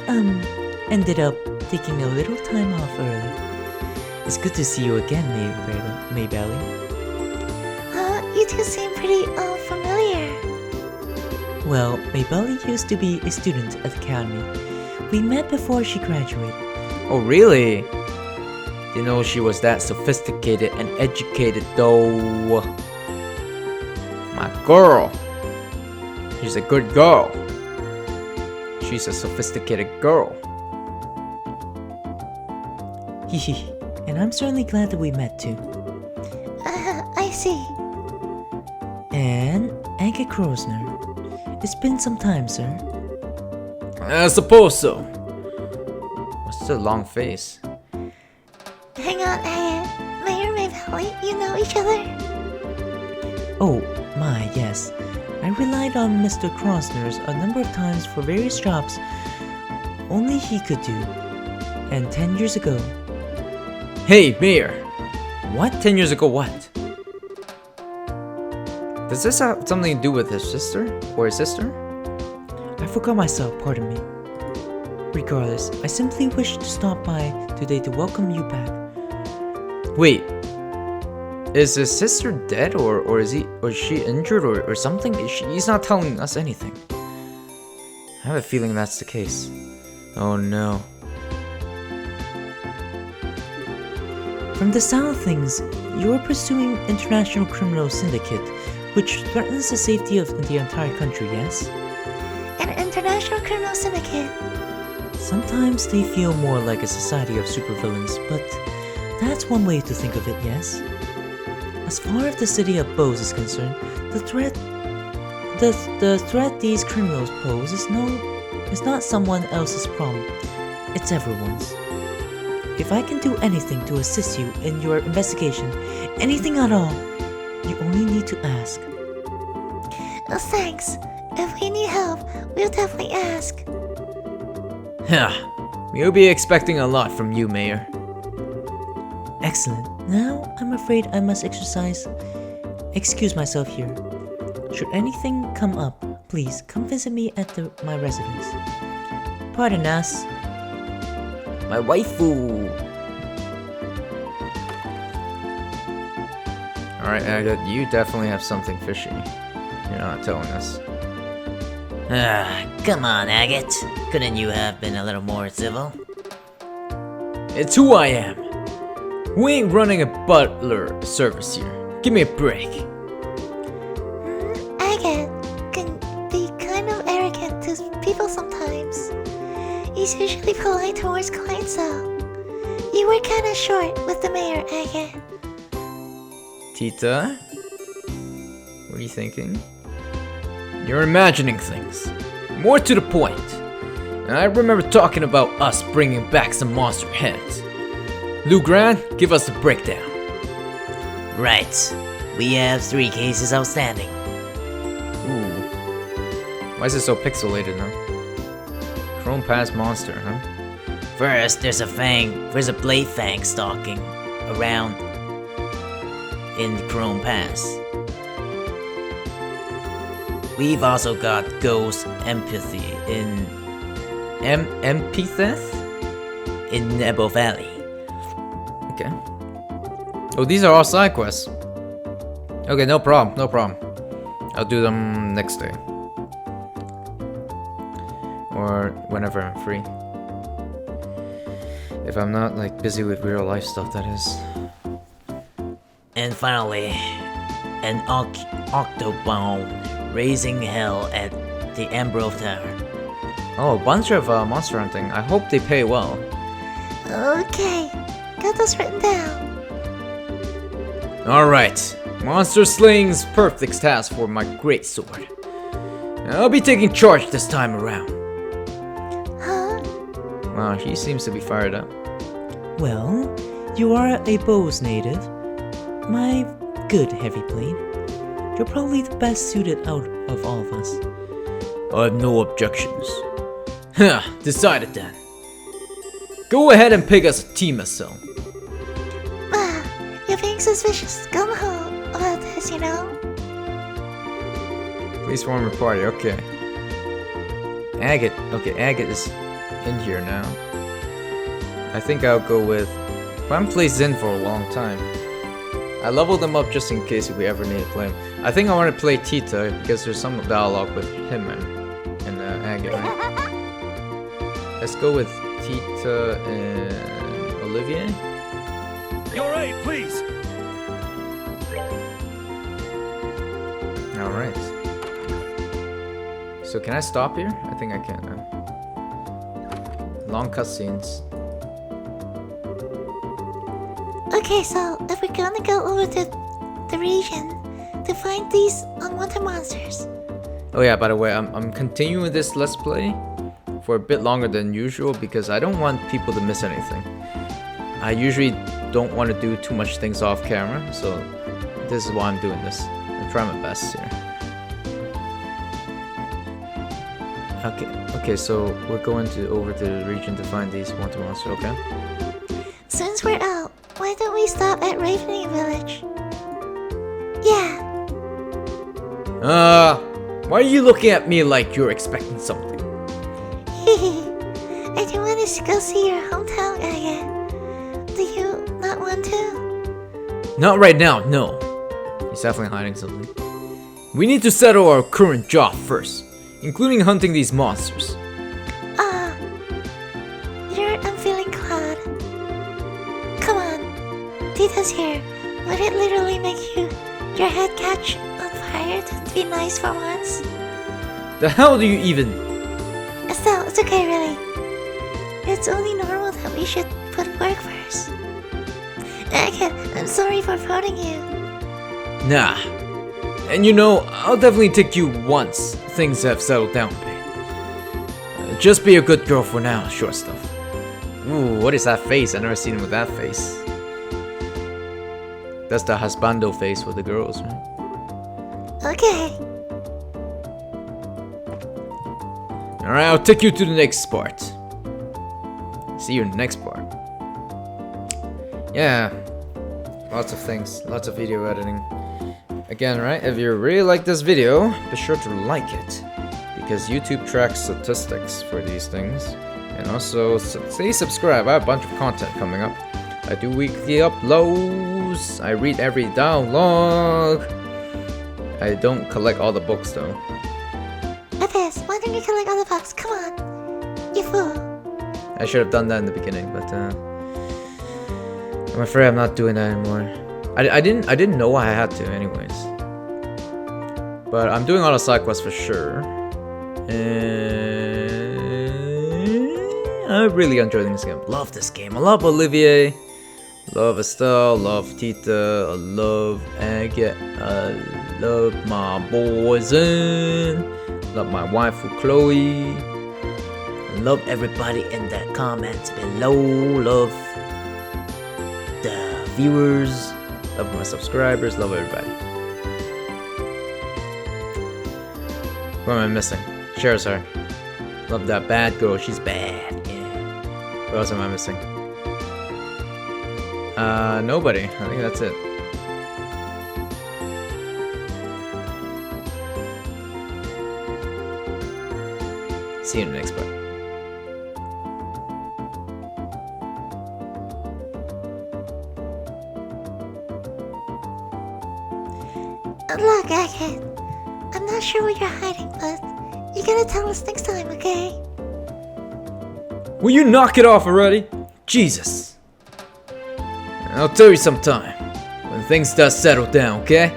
ended up taking a little time off early. It's good to see you again, Maybelly. You two seem pretty familiar. Well, Maybelly used to be a student at the academy. We met before she graduated. Oh, really? You know she was that sophisticated and educated though. My girl. She's a good girl. She's a sophisticated girl. Hehe, and I'm certainly glad that we met too. I see. And Anke Krosner. It's been some time, sir. I suppose so. What's the long face? Hang on, Mayor Maybelly, you know each other? Oh, my, yes. I relied on Mr. Krosner's a number of times for various jobs only he could do. And 10 years ago... Hey, Mayor! What? 10 years ago what? Does this have something to do with his sister? Or his sister? I forgot myself, pardon me. Regardless, I simply wish to stop by today to welcome you back. Wait. Is his sister dead or is she injured or something? He's not telling us anything. I have a feeling that's the case. Oh no. From the sound of things, you are pursuing international criminal syndicate, which threatens the safety of the entire country, yes? An international criminal syndicate. Sometimes they feel more like a society of supervillains, but that's one way to think of it, yes? As far as the city of Bose is concerned, the threat these criminals pose is not someone else's problem. It's everyone's. If I can do anything to assist you in your investigation, anything at all, you only need to ask. Oh, thanks. If we need help, we'll definitely ask. We'll be expecting a lot from you, Mayor. Excellent. Now, I'm afraid I must excuse myself here. Should anything come up, please come visit me at my residence. Pardon us. My waifu! Alright, Agatha, you definitely have something fishy. You're not telling us. Come on, Agate. Couldn't you have been a little more civil? It's who I am. We ain't running a butler service here. Give me a break. Agate can be kind of arrogant to people sometimes. He's usually polite towards clients though. You were kinda short with the mayor, Agate. Tita? What are you thinking? You're imagining things. More to the point. I remember talking about us bringing back some monster heads. Lou Grant, give us a breakdown. Right. We have 3 cases outstanding. Ooh. Why is it so pixelated now? Chrome Pass monster, huh? First, there's a blade fang stalking around in the Chrome Pass. We've also got Ghost Empathy in Empitheth? in Nebo Valley. Okay. Oh, these are all side quests. Okay, no problem, no problem. I'll do them next day. Or whenever I'm free. If I'm not, like, busy with real life stuff, that is. And finally, an Octobone raising hell at the Ambrose Tower. Oh, a bunch of monster hunting. I hope they pay well. Okay, got this written down. Alright. Monster slaying's perfect task for my great sword. I'll be taking charge this time around. Huh? Wow, he seems to be fired up. Well, you are a Bose native. My good heavy blade. You're probably the best suited out of all of us. I have no objections. Huh, decided then. Go ahead and pick us a team, Estelle. You're being suspicious gung-ho about this, you know? Please form a party, okay. Agate is in here now. I think I'll go with... I haven't played Zin for a long time. I leveled them up just in case if we ever need to play him. I think I want to play Tita because there's some dialogue with him and Agate, right? Let's go with Tita and Olivier. You're right, please. Alright. So can I stop here? I think I can now. Long cutscenes. Okay, so if we're gonna go over to the region to find these unwanted monsters. Oh yeah, by the way, I'm continuing this Let's Play for a bit longer than usual because I don't want people to miss anything. I usually don't want to do too much things off camera, so this is why I'm doing this. I'm trying my best here. Okay, so we're going over to the region to find these wanted monsters, okay? Since we're out, why don't we stop at Ravening Village? Yeah, Why are you looking at me like you're expecting something? I do want us to go see your hometown again. Do you not want to? Not right now, no. He's definitely hiding something. We need to settle our current job first, including hunting these monsters. You're unfeeling cloud. Come on, Tita's here. Would it literally make your head catch on fire to be nice for once? The hell do you even... Estelle, it's okay, really. It's only normal that we should put work first. Okay, I'm sorry for prodding you. Nah. And you know, I'll definitely take you once things have settled down a bit. Just be a good girl for now, short stuff. Ooh, what is that face? I've never seen him with that face. That's the husbando face for the girls, right? Okay. Alright, I'll take you to the next part. See you in the next part. Yeah. Lots of things. Lots of video editing. Again, right? If you really like this video, be sure to like it. Because YouTube tracks statistics for these things. And also, stay subscribed. I have a bunch of content coming up. I do weekly uploads. I read every dialogue. I don't collect all the books though. Others, why why don't you collect all the bugs? Come on. You fool. I should have done that in the beginning, but I'm afraid I'm not doing that anymore. I didn't know I had to anyways. But I'm doing all the side quests for sure. And I really enjoy this game. Love this game. I love Olivier. Love Estelle. Love Tita. I love Agate. I love my boys in. Love my wife Chloe. Love everybody in the comments below. Love the viewers. Love my subscribers. Love everybody. What am I missing? Charizard. Love that bad girl. She's bad. Yeah. What else am I missing? Nobody. I think that's it. See you in the next part. Look, Agate. I'm not sure what you're hiding, but you gotta tell us next time, okay? Will you knock it off already? Jesus. I'll tell you sometime. When things does settle down, okay?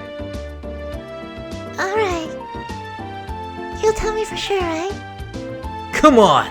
Alright. You'll tell me for sure, right? Come on!